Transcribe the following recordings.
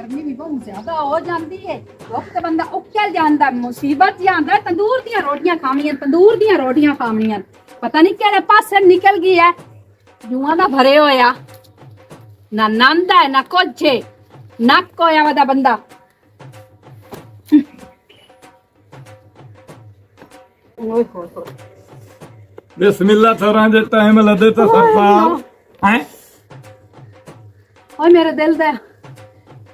गर्मी भी बहुत ज्यादा हो जाती है, वक्त बंदा उकल जाता, मुसीबत जाता। तंदूर दी रोटियां खानियां, तंदूर दी रोटियां खानियां, पता नहीं केड़े पासे निकल गई है। जुआं दा भरे होया ना नंद है ना कुछ है, नक होया वदा बंदा। ओए होए बिस्मिल्लाह थोड़ा जे टाइम लदे तो सरपाल हैं। ओए मेरे दिल दे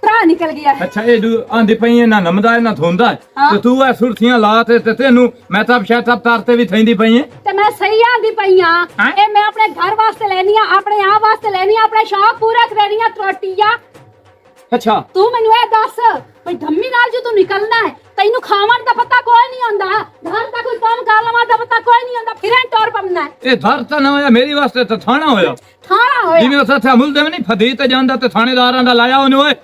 त्रा निकल गया। अच्छा ये आंदी पई है ना नमदा है ना धोंदा है हाँ। ते तू ए सुर्खियां ला ते तेनू मैं तब शायद तब तारते भी थैंदी पई है। ते मैं सही आंदी पई हां, हैं? ए मैं अपने घर वास्ते लेनी आ, अपने आप वास्ते लेनी आ, अपने शौक पूरा करनी आ। त्रोटिया अच्छा तू मैनू ए दस भाई धम्मी नाल जो तू निकलना है, तैनू खावन दा पता कोई नहीं होंदा, घर दा कोई काम कर लवा दा पता कोई नहीं होंदा, फिर टोर पमना है। ये धर तो ना होया मेरी वास्ते तो थाना होया। थाना होया जिवें उस थे अमुल दे नहीं फदी ते जांदा ते थानेदारां दा लाया ओने ओए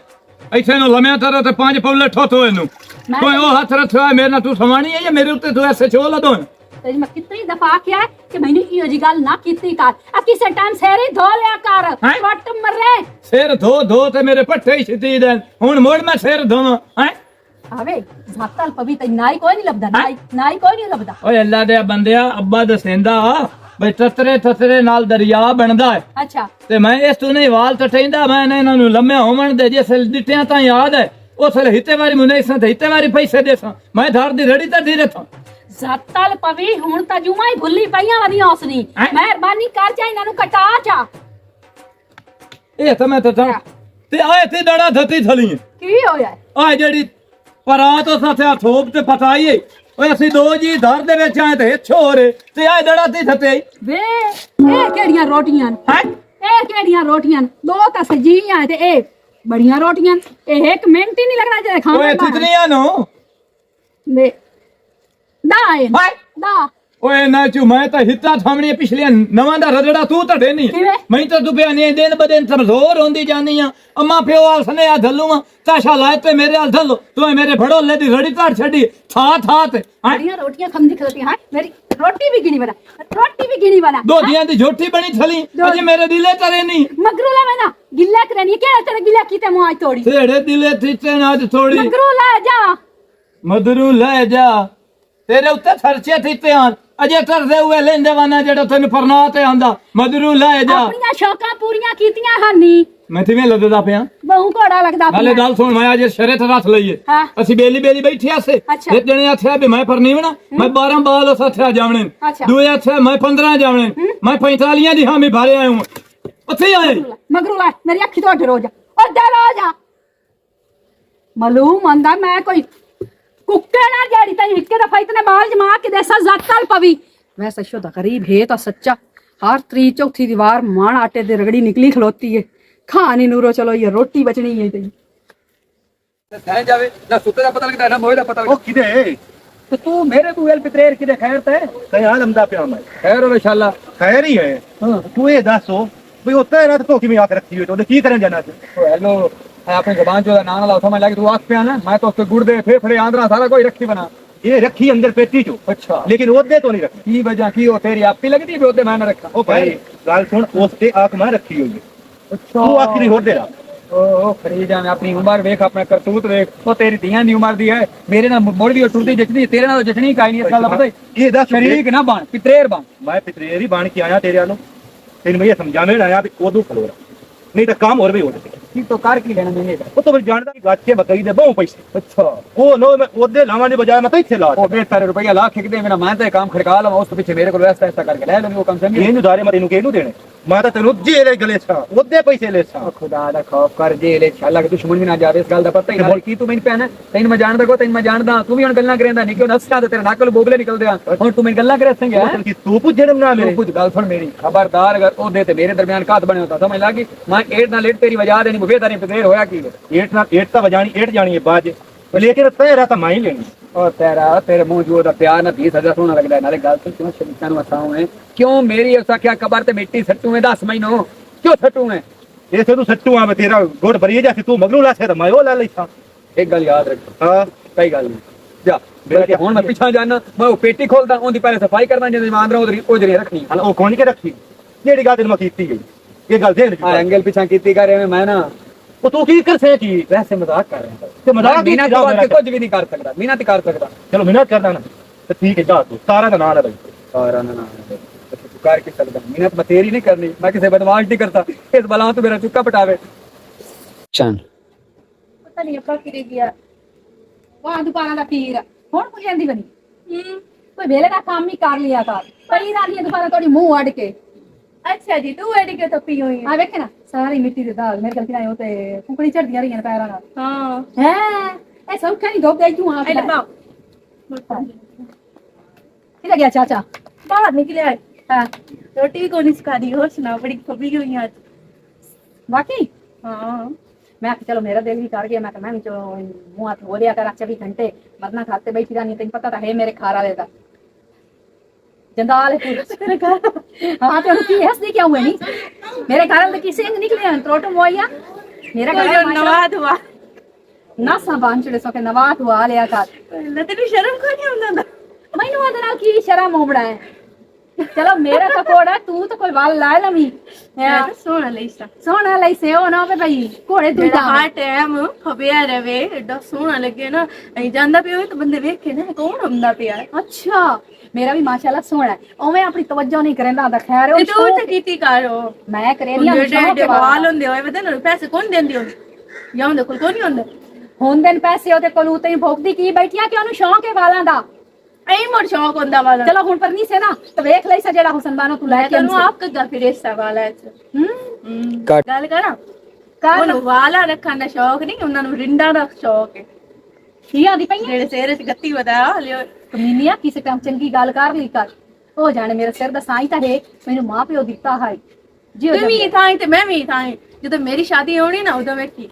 ऐसे नु लम्या तरह ते 5 पौले ठोतो एनु मैं- कोई ओ हाथ रखियो है मेरे ना तू समानी है या मेरे उत्ते तू ऐसे छोला दो। तेरी मैं कितनी दफा क्या है कि मैंने इहो जी गल ना कीती कर, आ किसे टाइम सिर ही धो लिया कर, हैं? वट मरे सिर धो धो ते मेरे पट्टे ही छिती दे हुन मोड़ मैं सिर धोवां हैं। आवे जातल पवी ते नाई कोई नहीं लबदा, नाई कोई नहीं लबदा। ओए अल्लाह दे बंदिया अब्बा दसेंदा बई ततरे नाल दरिया बनदा है अच्छा ते मैं इस तू नहीं वाल टटेंदा मैं इन्हां नु लम्या होवन दे जिस दिट्टियां तां याद है उस हिते वारी मुने इस हिते वारी पैसे देसा मैं धार दी रड़ी ते दे था। जातल पवी हुन ता जुमा ही भुल्ली पईयां वदी हौसनी, हैं? मेहरबानी कर जा इन्हां नु कटा जा। ए तो मैं तो ते आए थे दड़ा धती थली की होया आ जेड़ी परात उस हथे थोप ते पताई ओए ਅਸੀਂ ਦੋ ਜੀ ਧਰ ਦੇ ਵਿੱਚ ਆਏ ਤੇ ਛੋਰੇ ਤੇ ਆ ਦੜਾ ਤੀ ਥਤੇ वे ए केड़ियां रोटियां हैं। ए केड़ियां रोटियां दो ता सजीयां ते ए बड़ियां रोटियां, ए एक मिनट ही नहीं लगना जे ओए खाने में। तितलियां नो ले दा है हैं। दा ओए ना चू मैं तो हिता थामणी पिछले नवां दा रजड़ा तू तो देनी किवें? मैं तो तू पियानी दिन बदिन समझोर होंदी जानी आ अम्मा प्यो आल सने आ धल्लू ताशा लाए ते मेरे आल धल्लो तू मेरे भड़ो ले दी रड़ी ताड़ छड़ी था ते हैं। बड़ियां रोटियां खमदी खलती हां, मेरी रोटी भी गिनी बना, रोटी भी गिनी बना। दो दियां दी झोटी बनी थली अजे मेरे दिले तरे नहीं मगरूला में ना गिल्ला करनी क्या तेरे गिल्ला कीते मुंह आज तोड़ी तेरे दिले थीते ना आज थोड़ी मगरूला जा मधुरू ले जा तेरे उत्ते खर्चे थीते आन अजे करदे हुए लेंदे वाना जेड़ा तैनू परना ते आंदा मधुरू ले जा अपनी शौकां पूरियां कीतियां हनी मैं तिवें लददा पिया बहु घोड़ा लगदा हाले पिया। गल सुन मैं आज शरत रख लईए हाँ। ਅਸੀਂ बेली बेली बैठी आसे अच्छा। एक जने आथे भी मैं पर नहीं बना मैं 12 बाल उस आथे जावणे अच्छा। दूए आथे मैं 15 जावणे मैं 45 दी हामी भारे आया हूं ਉੱਥੇ आए मगरूला मेरी अखी तो डरो जा और डरो जा मालूम आंदा मैं कोई कुक्के ना जेड़ी तई हिक्के दफा इतने बाल जमा के देसा जातल पवी। मैं सच्चो दा गरीब है ता सच्चा हर त्री चौथी दीवार माण आटे दे रगड़ी निकली खलोती है खानी नूरो चलो ये रोटी बचनी है तई सह जावे ना सुते दा पता लगदा ना मोए दा पता ओ किदे तो तू मेरे को वेल पितरेर किदे खैर ते कहीं लमदा पिया मैं खैर हो इंशाल्लाह खैर ही है। तू ये दसो भाई होता है रात तो किवें आके रखी हुई तो की करन जाना तू हेलो अपनी जुबान जो नाम ला समझ लगे तू आख पे ना मैं तो उसके गुर्दे फेफड़े आंद्रा सारा कोई रखी बना ये रखी अंदर पेटी चो अच्छा लेकिन ओदे तो नहीं रखी। की वजह की हो तेरी आपकी लगदी है ओदे मैं ना रखा ओ भाई गाल सुन ओते आंख में रखी हुई है अच्छा तू आखिरी होर दे ओ फरीदा मैं अपनी उम्र देख अपना करतूत देख तो तेरी धियां दी उम्र दी है मेरे ना मोड़ दी टुरदी जचदी तेरे नाल जचनी काई नहीं इस गल दा पता है ये दस शरीक ना बन पितरेर बन मैं पितरेरी बाण के आया तेरे आलो तेन मैं समझाने आया भी ओदू खलोरा नहीं तो काम और भी हो जाते की तो कर की लेना मैंने वो तो जानदा कि गाचे बकरी दे बहु पैसे अच्छा ओ नो मैं ओदे लावां दे बजाय मैं तो इथे ला ओ बेहतर रुपया लाख खिक दे मेरा मैं तो काम खड़का लवा उस पीछे मेरे को ऐसा ऐसा करके ले लो वो कम से कम ਇਹਨੂੰ ਦਾਰੇ ਮਰੀ ਨੂੰ ਕਿਹਨੂੰ ਦੇਣੇ ਮੈਂ ਤਾਂ ਤੈਨੂੰ ਜੇਲੇ ਗਲੇ ਛਾ ਉਹਦੇ ਪੈਸੇ ਲੈ ਛਾ खुदा दा खौफ कर जे ले शाला के दुश्मन भी ना जावे इस गल दा पता ही ना की तू मैंने पहना तैन मैं जानदा को तैन मैं जानदा तू भी हुन गल्ला करेंदा नहीं क्यों नस्सा ते तेरे नाकल बोगले निकलदे आ हुन तू मैंने गल्ला करे संगे है ਕਿ ਤੂੰ ਪੁੱਛ ਜਨਮ ਨਾ ਮੇਰੇ कुछ गल सुन मेरी खबरदार अगर ओ दे ते मेरे दरमियान कात बने होता समझ लागी मैं एट ना लेट तेरी वजह देनी बेदारी पे देर होया की ਏਟ ਨਾਲ ਏਟ ਤਾਂ ਵਜਾਣੀ ਏਟ ਜਾਣੀ ਹੈ ਬਾਜ ਲੇਕਿਨ ਤੇਰਾ ਤਾਂ ਮੈਂ ਹੀ ਲੈਣੀ और तेरा तेरे मुंह जो दा प्यार ना 20,000 सोना लगदा है नाले गल सुन क्यों शरीकां नु हसाऊं है क्यों मेरी उसा क्या कबर ते मिट्टी सट्टू में 10 महीनों क्यों सट्टू है ਇਸੇ ਤੂੰ ਸੱਟੂ ਆਵੇ ਤੇਰਾ ਗੋੜ ਭਰੀ ਜਾ ਤੂੰ ਮਗਰੂ ਲਾ ਸੇ ਤਾਂ ਮੈਂ ਉਹ ਲਾ ਲਈ ਥਾ एक गल याद रख ਹਾਂ कई गल नहीं जा मेरे हुन मैं पीछा जाना मैं वो पेटी खोलदा ओंदी पहले सफाई करना जे मैं अंदर उधर ओजरी रखनी ਹਲ ਉਹ ਕੋਣ ਕੇ ਰੱਖੀ ਜਿਹੜੀ ਗੱਲ ਤੈਨੂੰ ਮੈਂ ਕੀਤੀ ਗਈ ਇਹ ਗੱਲ ਦੇ हां एंगल पीछा कीती करे मैं ना ਉਹ ਤੂੰ ਕੀ ਕਰ ਸੇ ਕੀ वैसे मजाक कर रहे हैं ਤੇ ਮਜ਼ਾਕ मीना तो बात कुछ भी नहीं कर सकता मीना तो कर सकता ਚਲੋ ਮਿਹਨਤ ਕਰਦਾ ਨਾ ਤੇ ਠੀਕ ਹੈ ਜਾ ਤੂੰ ਸਾਰਾ ਦਾ ਨਾਂ ਲੈ ਬਈ और ना तू कर के सकता मीना तो तेरी नहीं करनी मैं किसी बदमाश नहीं करता इस बला तो मेरा चुक्का पटावे चल ਪਤਾ ਨਹੀਂ ਅੱਪਾ ਕਿਰੇ ਗਿਆ ਵਾਹ ਦੁਕਾਨਾਂ ਦਾ ਪੀਰ ਹੁਣ ਪੁੱਛ ਜਾਂਦੀ ਬਣੀ ਕੋਈ ਵੇਲੇ ਦਾ ਕੰਮ ਹੀ ਕਰ ਲਿਆ ਕਰ ਪਈ ਨਾ ਦੀ ਦੁਕਾਨਾਂ ਤੁਹਾਡੀ ਮੂੰਹ ਅੜ ਕੇ अच्छा जी तू एडी के तो पी हुई है ਆ ਵੇਖੇ ਨਾ ਸਾਰੀ ਮਿੱਟੀ ਦੇ ਦਾਗ ਮੇਰੇ ਗਲਤੀ ਨਾਲ ਉਹ ਤੇ ਕੁਕੜੀ ਝੜਦੀਆਂ ਰਹੀਆਂ ਨੇ ਪੈਰਾਂ ਨਾਲ हाँ ਹੈ ਇਹ ਸੌਖਾ ਨਹੀਂ ਧੋਪ ਗਈ ਤੂੰ ਆ अरे बाप ਕਿੱਥੇ ਗਿਆ ਚਾਚਾ बाहर निकले आए ਹਾਂ रोटी भी कौन सिखा दी और सुना बड़ी खबी हुई आज ਬਾਕੀ हाँ ਮੈਂ ਕਿਹਾ ਚਲੋ ਮੇਰਾ ਦਿਲ ਵੀ ਕਰ ਗਿਆ ਮੈਂ ਕਿਹਾ ਮੈਂ ਵੀ ਚਲੋ ਮੂੰਹ ਹੱਥ ਹੋ ਲਿਆ ਕਰ 24 ਘੰਟੇ ਮਰਨਾ ਖਾਤੇ ਬੈਠੀ ਰਹਿਣੀ ਤੈਨੂੰ ਪਤਾ ਤਾਂ ਹੈ ਮੇਰੇ ਖਾਰ ਵਾਲੇ ਦਾ ਜੰਦਾਲ ਹੈ ਪੂਰਾ ਤੇਰੇ ਘਰ ਹਾਂ ਤੇ ਉਹਨੂੰ ਕੀ ਹੱਸਦੀ ਕਿਉਂ ਹੈ ਨਹੀਂ ਮੇਰੇ ਘਰ ਵਾਲੇ ਕੀ ਸਿੰਘ ਨਿਕਲੇ ਹਨ ਟਰੋਟਮ ਹੋਇਆ ਮੇਰਾ तो ਘਰ जो नवाद हुआ ਨਾ ਸਾਬਾਨ ਚੜੇ ਸੋ ਕੇ ਨਵਾਤ ਹੁਆ ਲਿਆ ਕਰ तेरी शर्म को नहीं होता ਮੈਨੂੰ ਉਹਦੇ ਨਾਲ ਕੀ ਸ਼ਰਮ ਹੋਵੜਾ ਹੈ ਚਲੋ ਮੇਰਾ ਤਾਂ ਕੋੜਾ ਤੂੰ ਤਾਂ ਕੋਈ ਵਾਲ ਲਾ ਲਵੀਂ मैं सोना लेसा ਸੋਹਣਾ ਲਈ ਸੇ ਉਹ ਨਾ ਵੇ ਭਈ ਘੋੜੇ ਤੂੰ मेरा ਜਾ हार्ट टाइम खबिया रवे एडा सोना लगे ना अई ਜਾਂਦਾ ਪਿਆ तो बंदे देख के ना कौन ਹੁੰਦਾ ਪਿਆ ਅੱਛਾ ਮੇਰਾ ਵੀ ਮਾਸ਼ਾਅੱਲਾ ਸੋਹਣਾ ਹੈ ਉਵੇਂ ਆਪਣੀ ਤਵੱਜੋ ਨਹੀਂ ਕਰਦਾ ਦਾ ਖੈਰ ਉਹ ਤੇ ਤੂੰ ਤੇ ਕੀਤੀ ਕਰ ਮੈਂ ਕਰੇਨੀਆਂ ਜਿਹੜੇ ਵਾਲ ਹੁੰਦੇ ਹੋਏ ਪਤਾ ਨਾ ਪੈਸੇ ਕੌਣ ਦਿੰਦੀ ਹੋ ਜਾਂ ਉਹਦੇ ਕੋਲ ਕੋਈ ਨਹੀਂ ਹੁੰਦਾ ਹੁੰਦੇ ਨੇ ਪੈਸੇ ਉਹਦੇ ਕੋਲ ਉਤੇ ਹੀ ਭੋਗਦੀ ਕੀ ਬੈਠੀਆਂ ਕਿ ਉਹਨੂੰ ਸ਼ੌਂਕ ਹੈ ਵਾਲਾਂ ਦਾ ਐਂ ਮੋਰ ਸ਼ੌਕ ਹੁੰਦਾ ਵਾਲਾ ਚਲੋ ਹੁਣ ਪਰ ਨਹੀਂ ਸੇ ਨਾ ਤੇ ਵੇਖ ਲਈ ਸਾ ਜਿਹੜਾ ਹੁਸਨ ਬਾਨੋ ਤੂੰ ਲੈ ਕੇ ਤੈਨੂੰ ਆਪ ਕੱਗਾ ਫਿਰ ਇਸ ਵਾਲਾ ਹੈ ਗੱਲ ਕਰਾਂ ਕਰ ਉਹਨੂੰ ਵਾਲਾ ਰੱਖਣ ਦਾ ਸ਼ੌਕ ਨਹੀਂ ਉਹਨਾਂ ਨੂੰ ਰਿੰਡਾਂ ਦਾ ਸ਼ੌਕ ਹੈ ਕੀ ਆਦੀ ਪਈ ਜਿਹੜੇ ਸਿਰ 'ਚ ਗੱਤੀ ਵਧਾ ਲਿਓ ਕਮੀਨੀਆਂ ਕਿਸੇ ਟਾਈਮ ਚੰਗੀ ਗੱਲ ਕਰ ਲਈ ਕਰ ਹੋ ਜਾਣੇ ਮੇਰੇ ਸਿਰ ਦਾ ਸਾਈਂ ਤਾਂ ਹੈ ਮੈਨੂੰ ਮਾਂ ਪਿਓ ਦਿੱਤਾ ਹੈ ਜੀ ਤੂੰ ਵੀ ਥਾਂ ਤੇ ਮੈਂ ਵੀ ਥਾਂ ਜਦੋਂ ਮੇਰੀ ਸ਼ਾਦੀ ਹੋਣੀ ਨਾ ਉਦੋਂ ਵੇਖੀ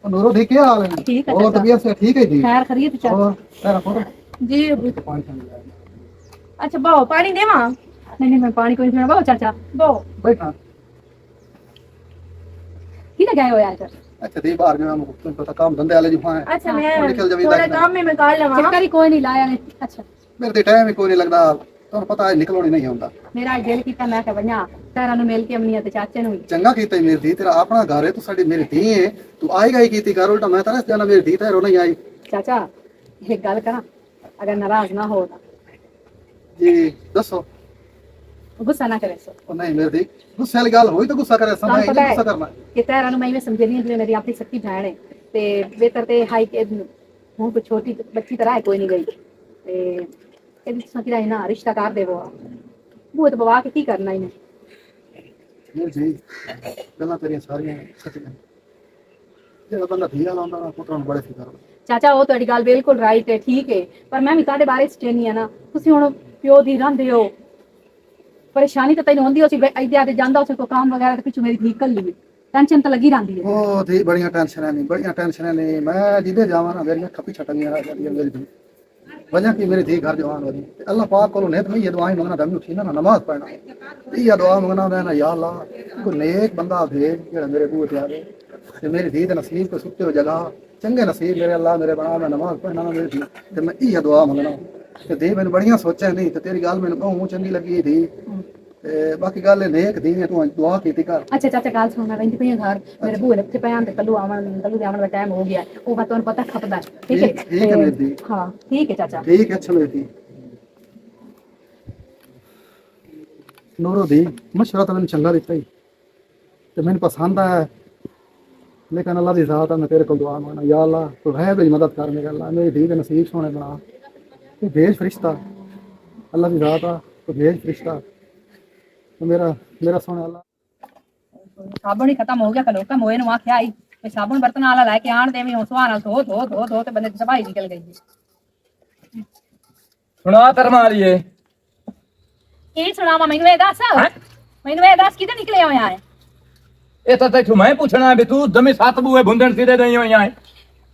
नूरो दी क्या हाल है ठीक है और चाचा। तबीयत से ठीक है जी ਖੈਰ ਖਰੀਦ ਚੱਲ और तेरा फोटो ਜੀ ਅੱਛਾ ਬਾਓ ਪਾਣੀ ਦੇਵਾਂ ਨਹੀਂ ਨਹੀਂ ਮੈਂ ਪਾਣੀ ਕੋਈ ਨਹੀਂ ਪੀਣਾ ਬਾਬਾ ਚਾਚਾ ਬਾਓ बैठना ਕਿਹਦੇ ਗਏ ਹੋਇਆ ਅੱਜ अच्छा दी बाहर में तुम पता काम धंधे वाले जो हैं ਅੱਛਾ ਮੈਂ निकल जावी ਥੋੜਾ लगना ਕੰਮ ਮੈਂ ਕਰ ਲਵਾਂ ਚੱਕਰ ਹੀ ਕੋਈ ਨਹੀਂ ਲਾਇਆ ਨੇ ਅੱਛਾ मेरे ते टाइम ही कोई नहीं लगदा ਤੁਹਾਨੂੰ ਪਤਾ ਹੈ ਨਿਕਲਣੀ ਨਹੀਂ ਹੁੰਦਾ ਮੇਰਾ ਅੱਜ ਦਿਲ ਕੀਤਾ ਮੈਂ ਕਿ ਵਈਆਂ ਤੇਰਾ ਨੂੰ ਮਿਲ ਕੇ ਅਮਨੀਆ ਤੇ ਚਾਚੇ ਨੂੰ ਵੀ ਚੰਗਾ ਕੀਤਾ ਈ ਮੇਰੀ ਧੀ ਤੇਰਾ ਆਪਣਾ ਘਰ ਹੈ ਤੂੰ ਸਾਡੀ ਮੇਰੀ ਧੀ ਹੈ ਤੂੰ ਆਏਗਾ ਹੀ ਕੀਤੀ ਕਰ ਉਲਟਾ ਮੈਂ ਤਰਸ ਜਾਣਾ ਮੇਰੀ ਧੀ ਤਾਂ ਰੋ ਨਹੀਂ ਆਈ ਚਾਚਾ ਇੱਕ ਗੱਲ ਕਰਾਂ ਅਗਰ ਨਾਰਾਜ਼ ਨਾ ਹੋ ਤਾਂ ਜੀ ਦੱਸੋ ਗੁੱਸਾ ਨਾ ਕਰੇ ਸੋ ਉਹ ਨਹੀਂ ਮੇਰੀ ਧੀ ਗੁੱਸੇ ਵਾਲੀ ਗੱਲ ਹੋਈ ਤਾਂ ਗੁੱਸਾ ਕਰੇ ਸਮਝ ਤੁਹਾਨੂੰ ਪਤਾ ਗੁੱਸਾ ਹੈ ਕਰਨਾ ਕਿ ਤੇਰਾ ਨੂੰ ਮੈਂ ਸਮਝਦੀ ਹਾਂ ਜਿਵੇਂ ਮੇਰੀ ਆਪਣੀ ਸੱਚੀ ਭੈਣ ਹੈ ਤੇ ਬਿਹਤਰ ਤੇ ਹਾਈ ਕਿ ਹੁਣ ਕੋਈ ਛੋਟੀ ਬੱਚੀ ਤਰ੍ਹਾਂ ਹੈ ਕੋਈ ਨਹੀਂ ਗਈ ਤੇ ਇਹਦੀ ਸੋਚੀ ਰਹੀ ਨਾ ਰਿਸ਼ਤਾ ਕਰ ਦੇਵੋ ਬਹੁਤ ਬਵਾ ਕੇ ਕੀ ਕਰਨਾ ਇਹਨੇ ਮੇਰੀ ਧੀ ਗੱਲਾਂ ਤੇਰੀਆਂ ਸਾਰੀਆਂ ਸੱਚੀਆਂ ਜਿਹੜਾ ਬੰਦਾ ਧੀ ਵਾਲਾ ਹੁੰਦਾ ਨਾ ਪੁੱਤਰਾਂ ਨੂੰ ਬੜੇ ਫਿਕਰ ਹੁੰਦਾ ਚਾਚਾ ਉਹ ਤੁਹਾਡੀ ਗੱਲ ਬਿਲਕੁਲ ਰਾਈਟ ਹੈ ਠੀਕ ਹੈ ਪਰ ਮੈਂ ਵੀ ਤੁਹਾਡੇ ਬਾਰੇ ਸਟੇਨੀ ਆ ਨਾ ਤੁਸੀਂ ਹੁਣ ਪਿਓ ਦੀ ਰਹਿੰਦੇ ਹੋ ਪਰੇਸ਼ਾਨੀ ਤਾਂ ਤੈਨੂੰ ਹੁੰਦੀ ਹੋ ਸੀ ਇੱਥੇ ਆਦੇ ਜਾਂਦਾ ਉਸੇ ਕੋ ਕੰਮ ਵਗੈਰਾ ਤੇ ਪਿੱਛੋਂ ਮੇਰੀ ਧੀ ਕੱਲ ਲਈ ਟੈਨਸ਼ਨ ਤਾਂ ਲੱਗੀ ਰਹਿੰਦੀ ਹੈ ਉਹ ਧੀ ਬੜੀਆਂ ਟੈਨਸ਼ਨਾਂ ਨੇ ਮੈਂ ਜਿੱਦੇ ਜਾਵਾਂ ਨਾ ਮੇਰੀਆਂ ਖੱਪੀ ਛਟੀਆਂ ਰਹਿ ਜਾਂਦੀਆਂ ਮੇਰੀ ਧੀ वजह की मेरी धी घर जवान हो रही अल्लाह पाक को नेत में ये दुआएं मंगना दम उठी ना नमाज पढ़ना ये दुआ मंगना देना या अल्लाह कोई नेक बंदा भेज जेड़ा मेरे बूहे ते आवे ते मेरी धी दे नसीब को सुते हो जगह चंगे नसीब मेरे अल्लाह मेरे बना मैं नमाज पढ़ना ना मेरी धी ते मैं ये दुआ मंगना ते धी मैंने बड़ियां सोचा नहीं ते तेरी गल मैंने कहूं चंगी लगी धी ते बाकी गल नेक धी है तू दुआ कीती कर अच्छा चाचा ਗੱਲ ਸੁਣਨਾ ਰਹਿੰਦੀ ਪਈ ਘਰ ਮੇਰੇ ਬੂਹੇ ਲੱਤੇ ਪਿਆ ਤੇ ਕੱਲੂ ਦੇ ਆਉਣ ਦਾ ਟਾਈਮ ਹੋ ਗਿਆ ਉਹ ਮੈਂ ਤੁਹਾਨੂੰ ਪਤਾ ਖਪਦਾ ਠੀਕ ਹੈ ठीक है मेरी धी ਹਾਂ ਠੀਕ ਹੈ ਚਾਚਾ ठीक है अच्छा मेरी धी नूरो दी मशवरा तो मैंने चंगा दिता ही ते मैंने पसंद आया लेकिन अल्लाह दी ज़ात है मैं तेरे को दुआ मांगना या अल्लाह तू है मेरी मदद कर मेरे अल्लाह मेरी धी के नसीब सोने बना तू भेज फरिश्ता अल्लाह दी ज़ात है तू भेज फरिश्ता तो मेरा सोने अल्लाह ਸਾਬਣ ਹੀ ਖਤਮ ਹੋ ਗਿਆ ਕਲੋ ਕਮ ਹੋਏ ਨੂੰ ਆਖਿਆ ਆਈ ਤੇ ਸਾਬਣ ਬਰਤਨ ਵਾਲਾ ਲੈ ਕੇ ਆਣ ਦੇਵੀਂ ਉਸ ਵਾਰ ਨਾਲ ਧੋ ਤੇ ਬੰਦੇ ਦੀ ਸਫਾਈ ਨਿਕਲ ਗਈ ਸੁਣਾ ਧਰਮਾ ਲਈਏ ਕੀ ਸੁਣਾਵਾਂ ਮੈਨੂੰ ਇਹ ਦੱਸ ਕਿਤੇ ਨਿਕਲੇ ਹੋਇਆ ਹੈ ਇਹ ਤਾਂ ਤੈਨੂੰ ਮੈਂ ਪੁੱਛਣਾ ਵੀ ਤੂੰ ਦਮੇ ਸੱਤ ਬੂਏ ਭੁੰਦਣ ਸਿਰੇ ਨਹੀਂ ਹੋਈਆਂ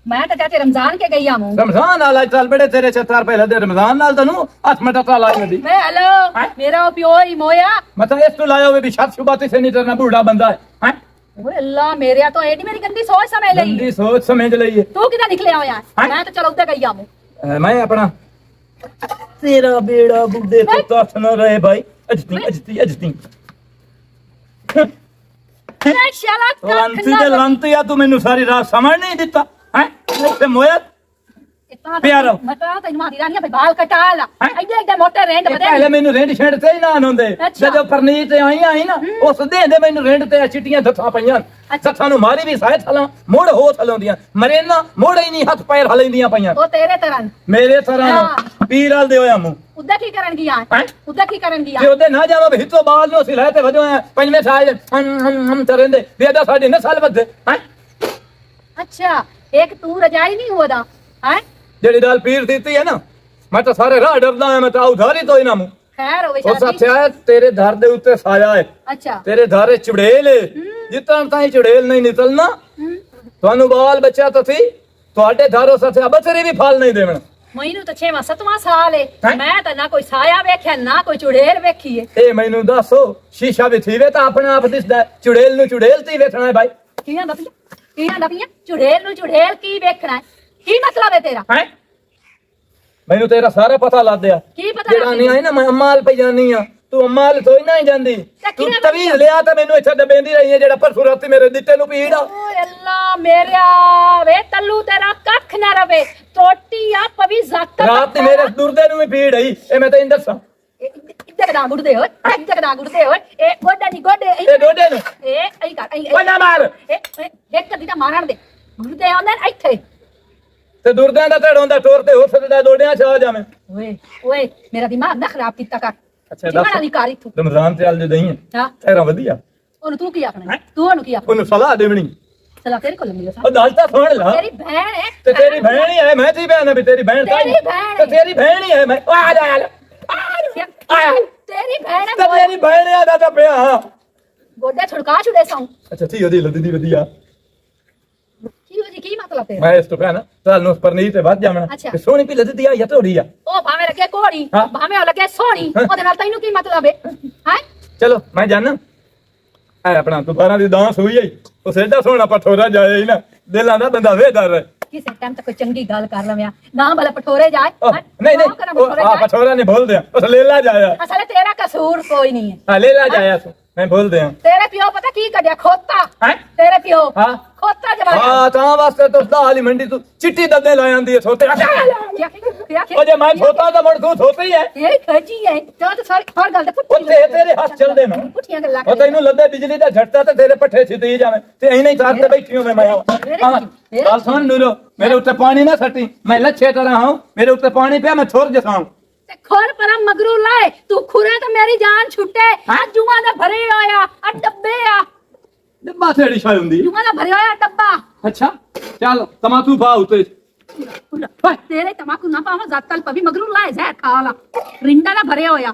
ਮੈਂ ਤਾਂ ਚਾਚੇ ਰਮਜ਼ਾਨ ਕੇ ਗਈ ਆਮੂ रमजान नाल आज चल बड़े तेरे 4 पहले दे रमजान नाल तनु हथ में टका ला दी ਵੇ ਹਲੋ ਮੇਰਾ ਉਹ ਪਿਓ ਹੀ ਮੋਇਆ मतलब इस तो लाया हुए भी छत शुबा से नहीं करना बूढ़ा बंदा है ਓਏ ਅੱਲਾ ਮੇਰਿਆ ਤਾਂ ਐਡੀ ਮੇਰੀ ਗੰਦੀ ਸੋਚ ਸਮਝ ਲਈ गंदी सोच समझ लइए ਤੂੰ ਕਿਦਾਂ ਨਿਕਲਿਆ ਹੋਇਆ ਮੈਂ ਤਾਂ ਚਲੋ ਉੱਤੇ ਗਈ ਆਮੂ मैं अपना तेरा बेड़ा बुड्ढे तो तस न रहे भाई अजती ਮੈਂ ਸ਼ਾਲਾ ਲੰਤੀ ਤੇ ਲੰਤੀ ਆ ਤੂੰ ਮੈਨੂੰ ਸਾਰੀ ਰਾਤ ਸਮਝ ਨਹੀਂ ਦਿੱਤਾ ਹੈ ਤੇ ਮੋਇਆ ਪਿਆਰੋ। ਮੈਂ ਤਾਂ ਤੈਨੂੰ ਮਾਰੀ ਰਾਨੀ ਆ ਬਾਲ ਕਟਾ ਲਾ ਐਡੇ ਐਡੇ ਮੋਟੇ ਰੇਂਡ ਬਦੇ ਪਹਿਲੇ ਮੈਨੂੰ ਰੈਂਟ ਛੇੜ ਤੇ ਹੀ ਨਾ ਆਉਂਦੇ ਅੱਛਾ। ਜਦੋਂ ਪਰਨੀਤ ਆਈ ਨਾ ਉਸ ਦੇ ਮੈਨੂੰ ਰੈਂਟ ਤੇ ਚਿੱਟੀਆਂ ਦੱਥਾਂ ਪਈਆਂ ਦੱਥਾਂ ਨੂੰ ਮਾਰੀ ਵੀ ਸਾਇ ਥਲਾਂ ਮੋੜ ਹੋ ਥਲਾਉਂਦੀਆਂ ਮਰੇ ਨਾ ਮੋੜ ਹੀ ਨਹੀਂ ਹੱਥ ਪੈਰ ਹਲਾਉਂਦੀਆਂ ਪਈਆਂ ਉਹ ਤੇਰੇ ਤਰ੍ਹਾਂ ਮੇਰੇ ਤਰ੍ਹਾਂ ਪੀਰ ਵਾਲ ਦੇ ਹੋਇਆ ਮੂੰ ਉਦਾਂ ਕੀ ਕਰਨ ਗਿਆ ਉਦਾਂ ਕੀ ਕਰਨ ਗਿਆ ਜੇ ਉਹਦੇ ਨਾ ਜਾਵਾਂ ਵੀ ਹਿੱਤੋਂ ਬਾਅਦ ਨੂੰ ਅਸੀਂ ਲੈ ਤੇ ਵਜੋਂ ਪੰਜਵੇਂ ਸਾਲ ਹਮ ਤਰੇਂਦੇ ਵੀ ਇਹਦਾ ਸਾਡੇ ਨੇ ਸਾਲ ਵੱਧੇ ਹੈ ਅੱਛਾ ਇੱਕ ਤੂੰ ਰਜਾਈ ਨਹੀਂ ਹੋਦਾ ਹੈ ਜਿਹੜੀ ਗੱਲ ਪੀਰ ਦਿੱਤੀ ਹੈ ਨਾ ਮੈਂ ਤਾਂ ਸਾਰੇ ਰਾਹ ਡਰਦਾ ਹਾਂ ਮੈਂ ਤਾਂ ਉਧਾਰੀ ਤੋਂ ਹੀ ਨਾ ਮੂੰ ਖੈਰ ਹੋਵੇ ਉਹ ਸੱਚਾ ਤੇਰੇ ਧਰ ਦੇ ਉੱਤੇ ਸਾਇਆ ਹੈ ਅੱਛਾ ਤੇਰੇ ਧਾਰੇ ਚੁੜੇਲ ਜਿੱਤਾਂ ਤਾਈ ਚੁੜੇਲ ਨਹੀਂ ਨਿਕਲਣਾ ਤੁਹਾਨੂੰ ਬਾਲ ਬੱਚਾ ਤਾਂ ਸੀ ਤੁਹਾਡੇ ਧਾਰੋ ਸੱਚਾ ਬੱਚਰੇ ਵੀ ਫਲ ਨਹੀਂ ਦੇਵਣ ਮੈਨੂੰ ਤਾਂ 6ਵਾਂ 7ਵਾਂ ਸਾਲ ਹੈ ਮੈਂ ਤਾਂ ਨਾ ਕੋਈ ਸਾਇਆ ਵੇਖਿਆ ਨਾ ਕੋਈ ਚੁੜੇਲ ਵੇਖੀ ਹੈ ਇਹ ਮੈਨੂੰ ਦੱਸੋ ਸ਼ੀਸ਼ਾ ਵੀ ਥੀਵੇ ਤਾਂ ਆਪਣਾ ਆਪ ਦਿਸਦਾ ਚੁੜੇਲ ਨੂੰ ਚੁੜੇਲ ਤੇ ਵੇਖਣਾ ਹੈ ਭਾਈ ਕੀ ਆਂਦਾ ਪਈਆ ਚੁੜੇਲ ਨੂੰ ਚੁੜੇਲ ਕੀ ਵੇਖਣਾ ਹੈ ਕੀ ਮਤਲਬ ਹੈ ਤੇਰਾ ਹੈ ਮੈਨੂੰ ਤੇਰਾ ਸਾਰਾ ਪਤਾ ਲੱਗ ਗਿਆ ਕੀ ਪਤਾ ਜਿਹੜਾ ਨਹੀਂ ਆਈ ਨਾ ਮੈਂ ਅੰਮਾਲ ਪਈ ਜਾਨੀ ਆ ਤੂੰ ਅੰਮਾਲ ਤੋਂ ਹੀ ਨਾ ਜਾਂਦੀ ਤੂੰ ਤਵੀਜ਼ ਲਿਆ ਤਾਂ ਮੈਨੂੰ ਇੱਥੇ ਦਬੇਂਦੀ ਰਹੀ ਹੈ ਜਿਹੜਾ ਪਰਸੋਂ ਰਾਤੀ ਮੇਰੇ ਦਿੱਤੇ ਨੂੰ ਪੀੜ ਆ ਓਏ ਅੱਲਾ ਮੇਰਿਆ ਵੇ ਤੱਲੂ ਤੇਰਾ ਕੱਖ ਨਾ ਰਵੇ ਟੋਟੀ ਆ ਪਵੀ ਜ਼ੱਕ ਰਾਤ ਮੇਰੇ ਦੁਰਦੇ ਨੂੰ ਵੀ ਪੀੜ ਆਈ ਇਹ ਮੈਂ ਤੈਨੂੰ ਦੱਸਾਂ ਇੱਧਰ ਨਾ ਗੁੜਦੇ ਓਏ ਇੱਧਰ ਨਾ ਗੁੜਦੇ ਓਏ ਇਹ ਗੋਡਾ ਨਹੀਂ ਗੋਡੇ ਇਹ ਡੋਡੇ ਨੂੰ ਇਹ ਐਂ ਕਰ ਓਏ ਨਾ ਮਾਰ ਇੱਕ ਕਦੀ ਤਾਂ ਮਾਰਨ ਦੇ ਗੁੜਦੇ ਆਉਂਦੇ ਨੇ ਇੱਥੇ ਤੇ ਦੁਰਦਿਆਂ ਦਾ ਢੜ ਹੁੰਦਾ ਟੋਰ ਤੇ ਹੋ ਸਕਦਾ ਡੋਡਿਆਂ ਚ ਆ ਜਾਵੇਂ ਓਏ ਮੇਰਾ ਦਿਮਾਗ ਨਾ ਖਰਾਬ ਕੀਤਾ ਕਰ ਅੱਛਾ ਜਿਮਣਾ ਨਹੀਂ ਕਰੀ ਤੂੰ ਰਮਜ਼ਾਨ ਤੇ ਆਲ ਜਦਈ ਹੈ ਹਾਂ ਤੇਰਾ ਵਧੀਆ ਉਹਨੂੰ ਤੂੰ ਕੀ ਆਖਣਾ ਤੂੰ ਉਹਨੂੰ ਕੀ ਆਖਣਾ ਉਹਨੂੰ ਸਲਾਹ ਦੇਵਣੀ ਸਲਾਹ ਤੇਰੇ ਕੋਲ ਮਿਲਿਆ ਉਹ ਗੱਲ ਤਾਂ ਸੁਣ ਲਾ ਤੇਰੀ ਭੈਣ ਹੈ ਤੇ ਤੇਰੀ ਭੈਣ ਹੀ ਹੈ ਮੈਂ ਤੀ ਭੈਣ ਵੀ ਤੇਰੀ ਭੈਣ ਤਾਂ ਤੇਰੀ ਭੈਣ ਤੇ ਤੇਰੀ ਭੈਣ ਹੀ ਹੈ ਮੈਂ ਆ ਜਾ ਆ ਤੇਰੀ ਭੈਣ ਤੇ ਹੈ ਤੇਰੀ ਭੈਣ ਆ ਦਾ ਤਾਂ ਪਿਆ ਗੋਡੇ ਛੁੜਕਾ ਛੁੜੇ ਸੌਂ ਅੱਛਾ ਠੀਕ ਉਹਦੀ ਲੱਦੀ ਵਧੀਆ ਕੀ ਹੋ ਜੀ ਕੀ ਮਤਲਬ ਤੇਰਾ ਮੈਂ ਇਸ ਤੋਂ ਕਹਿਣਾ ਚੱਲ ਨੂੰ ਪਰਨੀਤ ਤੇ ਵੱਧ ਜਾਵਣਾ ਅੱਛਾ। ਤੇ ਸੋਹਣੀ ਪੀ ਲੱਦੀ ਆ ਜਾਂ ਥੋੜੀ ਆ ਉਹ ਭਾਵੇਂ ਲੱਗੇ ਕੋੜੀ ਹਾਂ। ਭਾਵੇਂ ਉਹ ਲੱਗੇ ਸੋਹਣੀ ਉਹਦੇ ਨਾਲ ਤੈਨੂੰ ਕੀ ਮਤਲਬ ਹੈ ਹੈ ਚਲੋ ਮੈਂ ਜਾਣਾ ਐ ਆਪਣਾ ਦੁਬਾਰਾ ਦੀ ਦਾਂਸ ਹੋਈ ਆਈ ਉਹ ਸੇਡਾ ਸੋਹਣਾ ਪਠੋਰਾ ਜਾਏ ਹੀ ਨਾ ਦਿਲਾਂ ਦਾ ਬੰਦਾ ਵੇਦਰ ਕਿਸੇ ਟਾਈਮ ਤੇ ਕੋਈ ਚੰਗੀ ਗੱਲ ਕਰ ਲਵਿਆ ਨਾ ਭਲਾ ਪਠੋਰੇ ਜਾਏ ਹੈਂ? ਨਹੀਂ ਨਾ ਕਰਾਂ ਪਠੋਰੇ ਆ ਜਾਏ। ਪਠੋਰਾ ਨਹੀਂ ਬੋਲਦੇ ਆ ਉਸ ਲੇਲਾ ਜਾਇਆ ਅਸਲ ਤੇਰਾ ਕਸੂਰ ਕੋਈ ਨਹੀਂ ਹੈ ਆ ਲੇਲਾ ਜਾਇਆ ਤੂੰ ਮੈਂ ਬੋਲਦੇ ਆ ਤੇਰੇ ਪਿਓ ਪਤਾ ਕੀ ਕੱਢਿਆ ਖੋਤਾ ਹੈ ਤੇਰੇ ਪਿਓ ਹਾਂ ਖੋਤਾ ਜਵਾਨ ਹਾਂ ਤਾਂ ਵਾਸਤੇ ਤੂੰ ਵਾਲੀ ਮੰਡੀ ਤੂੰ ਚਿੱਟੀ ਦੱਦੇ ਲੈ ਆਂਦੀ ਹੈ ਛੋਟੇ ਉਹ ਜੇ ਮੈਂ ਛੋਟਾ ਤਾਂ ਮੜ ਤੂੰ ਛੋਟਾ ਹੀ ਹੈ ਇਹ ਖਜੀ ਹੈ ਤਾਂ ਸਾਰੀ ਹਰ ਗੱਲ ਤੇ ਉੱਥੇ ਤੇਰੇ ਹੱਥ ਚੱਲਦੇ ਨਾ ਪੁੱਠੀਆਂ ਗੱਲਾਂ ਉਹ ਤੈਨੂੰ ਲੱਦੇ ਬਿਜਲੀ ਦਾ ਝਟਕਾ ਤੇ ਤੇਰੇ ਪੱਠੇ ਛਿੱਤੀ ਜਾਵੇਂ ਤੇ ਐਂ ਨਹੀਂ ਤਾਰ ਤੇ ਬੈਠੀ ਹੋਵੇਂ ਮੈਂ ਗੱਲ ਸੁਣ ਨੂਰੋ ਮੇਰੇ ਉੱਤੇ ਪਾਣੀ ਨਾ ਸੱਟੀ ਮੈਂ ਲੱਛੇ ਤਰ੍ਹਾਂ ਹਾਂ ਮੇਰੇ ਉੱਤੇ ਪਾਣੀ ਪਿਆ ਮੈਂ ਛੋਰ ਜਸਾਂ ਤੇ ਖੋਰ ਪਰਮ ਮਗਰੂ ਲਾਏ ਤੂੰ ਖੁਰੇ ਤੇ ਮੇਰੀ ਜਾਨ ਛੁੱਟੇ ਆ ਜੂਆਂ ਦਾ ਭਰੇ ਹੋਇਆ ਆ ਡੱਬੇ ਆ ਡੱਬਾ ਥੇੜੀ ਛਾਈ ਹੁੰਦੀ ਜੂਆਂ ਦਾ ਭਰੇ ਹੋਇਆ ਡੱਬਾ ਅੱਛਾ ਚੱਲ ਤਮਾਕੂ ਪਾ ਉਤੇ ਤੇਰੇ ਤਮਾਕੂ ਨਾ ਪਾਵਾਂ ਜ਼ਾਤਲ ਪਵੀ ਮਗਰੂ ਲਾਏ ਜ਼ਹਿਰ ਖਾ ਲਾ ਰਿੰਡਾ ਨਾ ਭਰੇ ਹੋਇਆ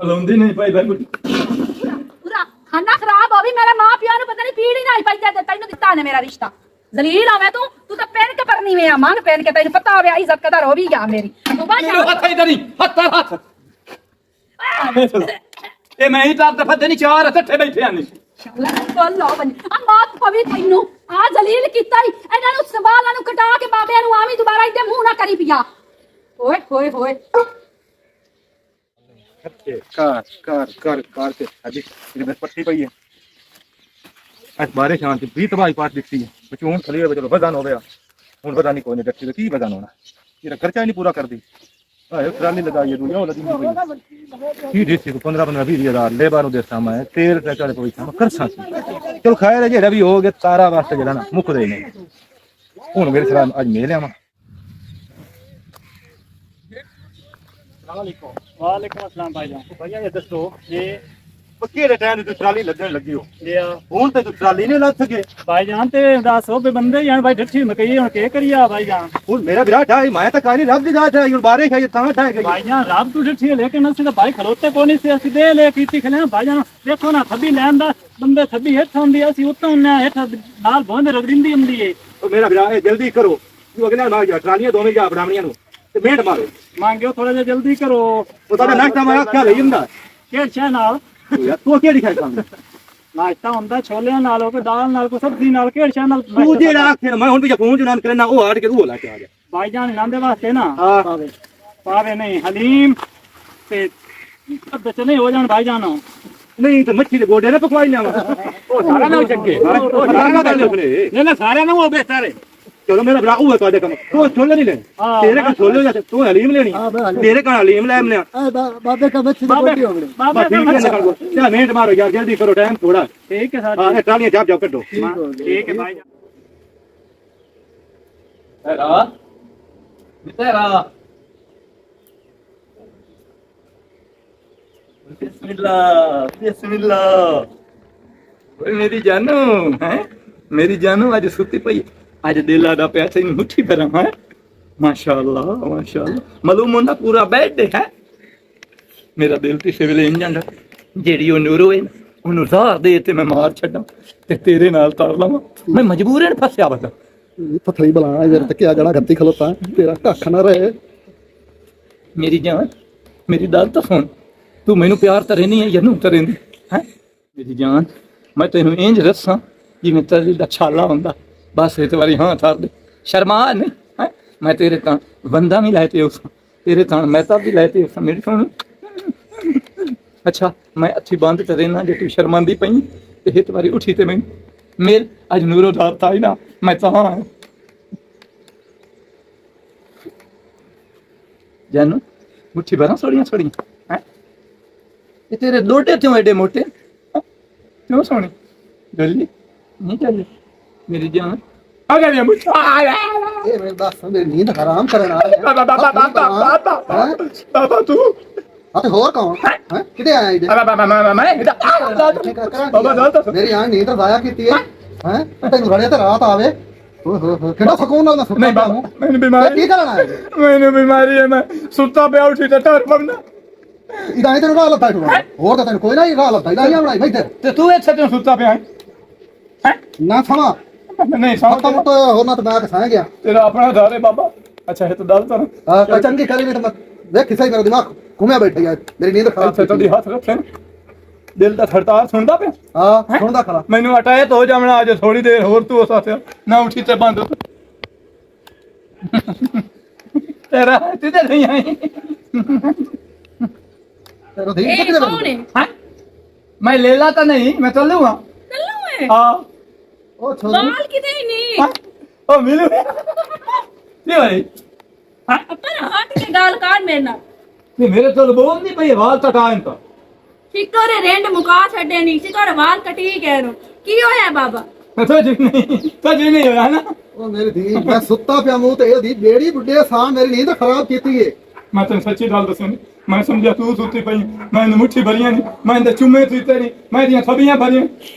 ਹਲਾਉਂਦੀ ਨਹੀਂ ਭਾਈ ਭਾਈ ਪੂਰਾ ਖਾਣਾ ਖਰਾਬ ਹੋ ਵੀ ਮੇਰੇ ਮਾਂ ਪਿਓ ਨੂੰ ਪਤਾ ਨਹੀਂ ਪੀੜੀ ਨਾ ਪਈ ਤੇ ਤੈਨੂੰ ਦਿੱਤਾ ਨੇ ਮੇਰਾ ਰਿਸ਼ਤਾ ਜ਼ਲੀਲ ਆਵੇਂ ਤੂੰ ਤਾਂ ਪਹਿਨ ਕੇ ਪਰਨੀ ਵੇ ਆ ਮੰਗ ਪਹਿਨ ਕੇ ਤੈਨੂੰ ਪਤਾ ਹੋਵੇ ਇੱਜ਼ਤ ਕਦਰ ਹੋ ਵੀ ਗਿਆ ਮੇਰੀ ਤੂੰ ਮੈਨੂੰ ਹੱਥ ਇਧਰ ਹੀ ਹੱਥ ਇਹ ਮੈਂ ਹੀ ਤਾਂ ਦਫਾ ਨਹੀਂ ਚਾਰ ਇਕੱਠੇ ਬੈਠੇ ਆਂ ਅੱਲਾਹ ਬਣ ਆ ਮਾਤ ਪਵੀ ਤੈਨੂੰ ਆ ਜ਼ਲੀਲ ਕੀਤਾ ਹੀ ਇਹਨਾਂ ਨੂੰ ਸਵਾਲਾਂ ਨੂੰ ਕਟਾ ਕੇ ਬਾਬਿਆਂ ਨੂੰ ਆਵੀਂ ਦੁਬਾਰਾ ਇੱਥੇ ਮੂੰਹ ਨਾ ਕਰੀ ਪਿਆ ਓਏ ਹੋਏ ਹੋਏ ਕਾਰ ਤੇ ਅੱਜ ਇਹਦੇ ਪੱਟੀ ਪਈ ਹੈ ਅੱਜ ਬਾਰਿਸ਼ ਆਉਣ ਤੇ 20 ਤਬਾਹੀ ਪਾਸ ਦਿੱਤੀ ਹੈ ਬੱਚੋਂ ਹੁਣ ਖਲੀ ਹੋਵੇ ਚਲੋ ਵਜ਼ਾਨ ਹੋ ਗਿਆ ਹੁਣ ਪਤਾ ਨਹੀਂ ਕੋਈ ਨਹੀਂ ਦੱਸੀ ਕੀ ਵਜ਼ਾਨ ਹੋਣਾ ਇਹ ਖਰਚਾ ਹੀ ਨਹੀਂ ਪੂਰਾ ਕਰਦੀ ਆਏ ਟਰਾਲੀ ਲਗਾਈ ਹੈ ਦੁਨੀਆ ਉਹ ਲੱਗੀ ਹੋਈ ਕੀ ਦੇਸੀ ਕੋ 15-20 ਲੇਬਰ ਨੂੰ ਦੇਸਾਂ ਮੈਂ ਤੇਲ ਤੇ ਚਲੇ ਕੋਈ ਕੰਮ ਕਰ ਸਾਂ ਚਲੋ ਖਾਇਆ ਲੈ ਜਿਹੜਾ ਵੀ ਹੋ ਗਿਆ ਤਾਰਾ ਵਾਸਤੇ ਜਿਹੜਾ ਨਾ ਮੁੱਕਦੇ ਨਹੀਂ ਹੁਣ ਮੇਰੇ ਸਲਾਮ ਅੱਜ ਮਿਲ ਲਿਆਵਾਂ वालेकुम अस्सलाम भाईजान भैया ये दसो ये ਕਿਹੜੇ ਟਾਈਮ ਤੇ ਟਰਾਲੀ ਲੱਗਣ ਲੱਗੀ ਹੋ लिया ਹੁਣ ਤੇ ਟਰਾਲੀ ਨਹੀਂ ਲੱਗ ਸਕੇ भाईजान ते दसो बे बंदे यार भाई ठठी मकई हुन के करिया भाईजान ਹੁਣ ਮੇਰਾ ਵਿਰਾਟ ਹੈ ਮੈਂ ਤਾਂ ਕਾਹਨੀ ਰੱਬ ਦੀ ਜ਼ਾਤ ਹੈ ਹੁਣ ਬਾਰਿਸ਼ है ਤਾਂ ਠਾਇ गई भाईजान रब तू ठठी लेकिन असि तो भाई खड़ोते को नहीं से असि दे ले कीती खले भाईजान देखो ना थब्बी लैन दा बंदे थब्बी हेठ हुंदी असि उत्तों ने हेठ नाल बोंद रगड़िंदी हुंदी है तो मेरा विराट है जल्दी करो तू अगले नाल जा ट्रालियां दोवें जा बनावणियां नु ते मेंट मारो मांगियो थोड़ा जा जल्दी करो ਉਹ ਤਾਂ ਨਾਸ਼ਤਾ ਮੈਂ ਆਖਿਆ ਲਈ ਹੁੰਦਾ केड़ छे नाल ਯਾਰ ਤੂੰ ਕਿਹੜੀ ਖਾਈ ਕੰਮ नाश्ता हुंदा छोले नाल हो के दाल नाल को सब्जी नाल केड़ छे नाल ਤੂੰ ਜਿਹੜਾ ਆਖਿਆ ਮੈਂ ਹੁਣ ਵੀ ਫੋਨ ਜਨਾਨ ਕਰਨਾ ਉਹ ਆੜ ਕੇ ਉਹ ਲਾ ਕੇ ਆ ਗਿਆ भाईजान नांदे वास्ते ना हाँ। पावे नहीं हलीम ते अब चले हो जान भाईजान ਨਹੀਂ ਤੇ ਮੱਛੀ ਦੇ ਗੋਡੇ ਨੇ ਪਕਵਾਈ ਲਿਆਵਾਂ ਉਹ ਸਾਰਾ ਨਾ ਚੱਕੇ ਉਹ ਸਾਰਾ ਨਾ ਕਰ ਲਿਓ ਨਾ ਸਾਰਿਆਂ ਨੂੰ ਹੋ ਗਏ ਸਾਰੇ ਚਲੋ ਮੇਰਾ ਭਰਾ ਉਹ ਹੈ ਤੁਹਾਡੇ ਕੰਮ ਤੂੰ ਛੋਲੇ ਨਹੀਂ ਲੈਣੇ ਤੇਰੇ ਕੋਲ ਛੋਲੇ ਜਾਂ ਤੂੰ ਹਲੀਮ ਲੈਣੀ ਤੇਰੇ ਕੋਲ ਹਲੀਮ ਲੈ ਮੈਂ ਬਾਬੇ ਕਾ ਬੱਚੇ ਦੀ ਬੋਡੀ ਹੋ ਗਈ ਬਾਬਾ ਠੀਕ ਹੈ ਨਿਕਲ ਗੋ ਚਾ ਮਿੰਟ ਮਾਰੋ ਯਾਰ ਜਲਦੀ ਕਰੋ ਟਾਈਮ ਥੋੜਾ ਠੀਕ ਹੈ ਹਾਂ ਇਹ ਟਾਲੀਆਂ ਜਾਪ ਜਾਪ ਕੱਢੋ ਠੀਕ ਹੈ ਭਾਈ ਤੇਰਾ ਤੇਰਾ ਬਿਸਮਿल्ला ਓਏ ਮੇਰੀ ਜਾਨੂ ਹੈ ਮੇਰੀ ਜਾਨੂ ਅੱਜ ਸੁੱਤੀ ਪਈ ਅੱਜ ਦਿਲ ਆਦਾ ਪਿਆ ਤੈਨੂੰ ਮੁੱਠੀ ਭਰਾਂ ਹੈ ਮਾਸ਼ਾਅੱਲਾ ਮਾਲੂਮ ਹੁੰਦਾ ਪੂਰਾ ਬੈੱਡ ਹੈ ਮੇਰਾ ਦਿਲ ਤੇ ਵੇਲੇ ਇੰਜਾਂ ਦਾ ਜਿਹੜੀ ਉਹ ਨੂਰੋ ਹੈ ਉਹਨੂੰ ਜ਼ਾਰ ਦੇ ਤੇ ਮੈਂ ਮਾਰ ਛੱਡਾਂ ਤੇ ਤੇਰੇ ਨਾਲ ਤਾਰ ਲਵਾਂ ਮੈਂ ਮਜਬੂਰਨ ਫਸਿਆ ਬਤਾ ਪਥਰੀ ਬਲਾ ਯਾਰ ਤੇ ਕਿਆ ਜਣਾ ਗੱਤੀ ਖਲੋਤਾ ਤੇਰਾ ਕੱਖ ਨਾ ਰਹੇ ਮੇਰੀ ਜਾਨ ਮੇਰੀ ਗੱਲ ਤਾਂ ਸੁਣ ਤੂੰ ਮੈਨੂੰ ਪਿਆਰ ਤਾਂ ਰਹਿਨੀ ਹੈ ਜਨੂੰ ਤਾਂ ਰਹਿੰਦੀ ਹੈ ਮੇਰੀ ਜਾਨ ਮੈਂ ਤੈਨੂੰ ਇੰਜ ਰੱਸਾਂ ਜਿਵੇਂ ਤੇਰੀ ਦਾ ਛਾਲਾ ਹੁੰਦਾ ਬਸ ਇੱਕ ਵਾਰੀ ਹਾਂ ਥਾਰ ਦੇ ਸ਼ਰਮਾ ਨਹੀਂ ਹੈ ਮੈਂ ਤੇਰੇ ਤਾਂ ਬੰਦਾ ਵੀ ਲਾਇਤੇ ਉਸ ਤੇਰੇ ਤਾਂ ਮੈਂ ਤਾਂ ਵੀ ਲਾਇਤੇ ਉਸ ਮੇਰੀ ਸੁਣ ਅੱਛਾ ਮੈਂ ਅੱਛੀ ਬੰਦ ਤੇ ਰਹਿਣਾ ਜੇ ਤੂੰ ਸ਼ਰਮਾਂਦੀ ਪਈ ਤੇ ਇੱਕ ਵਾਰੀ ਉੱਠੀ ਤੇ ਮੈਂ ਮੇਰ ਅੱਜ ਨੂਰੋ ਦਾ ਤਾਈ ਨਾ ਮੈਂ ਤਾਂ ਜਾਨੂ ਮੁੱਠੀ ਭਰਾਂ ਸੋੜੀਆਂ ਹੈ ਇਹ ਤੇਰੇ ਲੋਟੇ ਕਿਉਂ ਐਡੇ ਮੋਟੇ ਕਿਉਂ ਸੋਹਣੀ ਜਲਦੀ ਨਹੀਂ ਚੱਲ ਮੇਰੀ ਜਾਨ ਆ ਗਿਆ ਮੁੱਠਾ ਇਹ ਮੇਰੇ ਦੱਸ ਮੇਰੀ ਨੀਂਦ ਹਰਾਮ ਕਰਨ ਆ ਰਿਹਾ ਬਾਬਾ ਤੂੰ ਆ ਤੇ ਹੋਰ ਕੌਣ ਹੈ ਕਿਤੇ ਆਇਆ ਇਹਦੇ ਬਾਬਾ ਦੱਸ ਮੇਰੀ ਆਂ ਨੀਂਦ ਜ਼ਾਇਆ ਕੀਤੀ ਹੈ ਹੈ ਤੈਨੂੰ ਰੜਿਆ ਤੇ ਰਾਤ ਆਵੇ ਓਏ ਹੋਏ ਹੋਏ ਕਿਹੜਾ ਸਕੂਨ ਨਾਲ ਸੁੱਤਾ ਨਹੀਂ ਬਾਬਾ ਮੈਨੂੰ ਬਿਮਾਰੀ ਕੀ ਕਰਨਾ ਹੈ ਮੈਨੂੰ ਬਿਮਾਰੀ ਹੈ ਮੈਂ ਸੁੱਤਾ ਪਿਆ ਉੱਠੀ ਤੇ ਟਰ ਪੰਨਾ ਇਦਾਂ ਹੀ ਤੈਨੂੰ ਰਾਹ ਲੱਭਦਾ ਤੂੰ ਹੋਰ ਤਾਂ ਤੈਨੂੰ ਕੋਈ ਨਾ ਹੀ ਰਾਹ ਲੱਭਦਾ ਇਦਾਂ ਹੀ ਬਣਾਈ ਬੈਠੇ ਤੇ ਤੂੰ ਇੱਥੇ ਕਿਉਂ ਸੁੱਤਾ ਪਿਆ ਹੈ ਨਾ ਸਮਾਂ ਨਹੀਂ ਸਭ ਸਮਝ ਤੋਂ ਹੋਰ ਨਾ ਤਾਂ ਮੈਂ ਸਹਿ ਗਿਆ ਤੇਰਾ ਆਪਣਾ ਘਰ ਹੈ ਬਾਬਾ ਅੱਛਾ ਇਹ ਤਾਂ ਦੱਸ ਤਾ ਆ ਚੰਗੀ ਕਰੀ ਨਹੀਂ ਤਾਂ ਮੈਂ ਵੇਖ ਕਿਸੇ ਮੇਰਾ ਦਿਮਾਗ ਘੁੰਮਿਆ ਬੈਠ ਗਿਆ ਮੇਰੀ ਨੀਂਦ ਖਰਾਬ ਇੱਥੇ ਤੁਹਾਡੀ ਹੱਥ ਰੱਖੇ ਦਿਲ ਦਾ ਧੜਕਾ ਸੁਣਦਾ ਪਿਆ ਹਾਂ ਸੁਣਦਾ ਖਰਾ ਮੈਨੂੰ ਅਟਾਇਤ ਹੋ ਜਾਵਣਾ ਅੱਜ ਥੋੜੀ ਦੇਰ ਹੋਰ ਤੂੰ ਉਸ ਆਸਿਆ ਨਾ ਉੱਠੀ ਤੇ ਬੰਦ ਤੇਰਾ ਤੇ ਨਹੀਂ ਆਈ ਤੇਰਾ ਦੀ ਇਹ ਕਿੱਥੇ ਕੌਣ ਹੈ ਹਾਂ ਮੈਂ ਲੈਲਾ ਤਾਂ ਨਹੀਂ ਮੈਂ ਚੱਲੂ ਹਾਂ ਕੱਲੂ ਹੈ ਹਾਂ ਉਹ ਛੋਰੀ ਬਾਲ ਕਿਤੇ ਹੀ ਨਹੀਂ ਹਾਂ, ਉਹ ਮਿਲੂ ਕੀ ਹੋਈ ਹਾਂ ਪਰ ਹੱਟ ਕੇ ਗਾਲ ਕਾਢ ਮੇਰੇ ਨਾਲ ਤੇ ਮੇਰੇ ਤੋਂ ਬੋਲ ਨਹੀਂ ਪਈ ਵਾਲ ਟਟਾਇਨ ਤਾਂ ਸ਼ਿਕਰੇ ਰੈਂਡ ਮੁਕਾ ਛੱਡੇ ਨਹੀਂ ਸ਼ਿਕਰ ਵਾਲ ਕਟੀ ਗਏ ਨੂੰ ਕੀ ਹੋਇਆ ਬਾਬਾ ਤਾਂ ਜੀ ਨਹੀਂ ਹੋਇਆ ਨਾ ਉਹ ਮੇਰੀ ਦੀ ਮੈਂ ਸੁੱਤਾ ਪਿਆ ਮੂੰਹ ਤੇ ਇਹਦੀ ਬੇੜੀ ਬੁੱਢੇ ਸਾਹ ਮੇਰੀ ਨੀਂਦ ਖਰਾਬ ਕੀਤੀ ਏ ਮੈਂ ਤੈਨੂੰ ਸੱਚੀ ਗੱਲ ਦੱਸਾਂ ਮੈਂ ਸਮਝਿਆ ਤੂੰ ਸੁੱਤੀ ਪਈ ਮੈਂ ਮੁੱਠੀ ਭਰੀਆਂ ਨਹੀਂ ਮੈਂ ਤੇ ਚੁੰਮੇ ਦਿੱਤੇ ਨਹੀਂ ਮੈਂ ਦੀਆਂ ਥਬੀਆਂ ਭਰੀਆਂ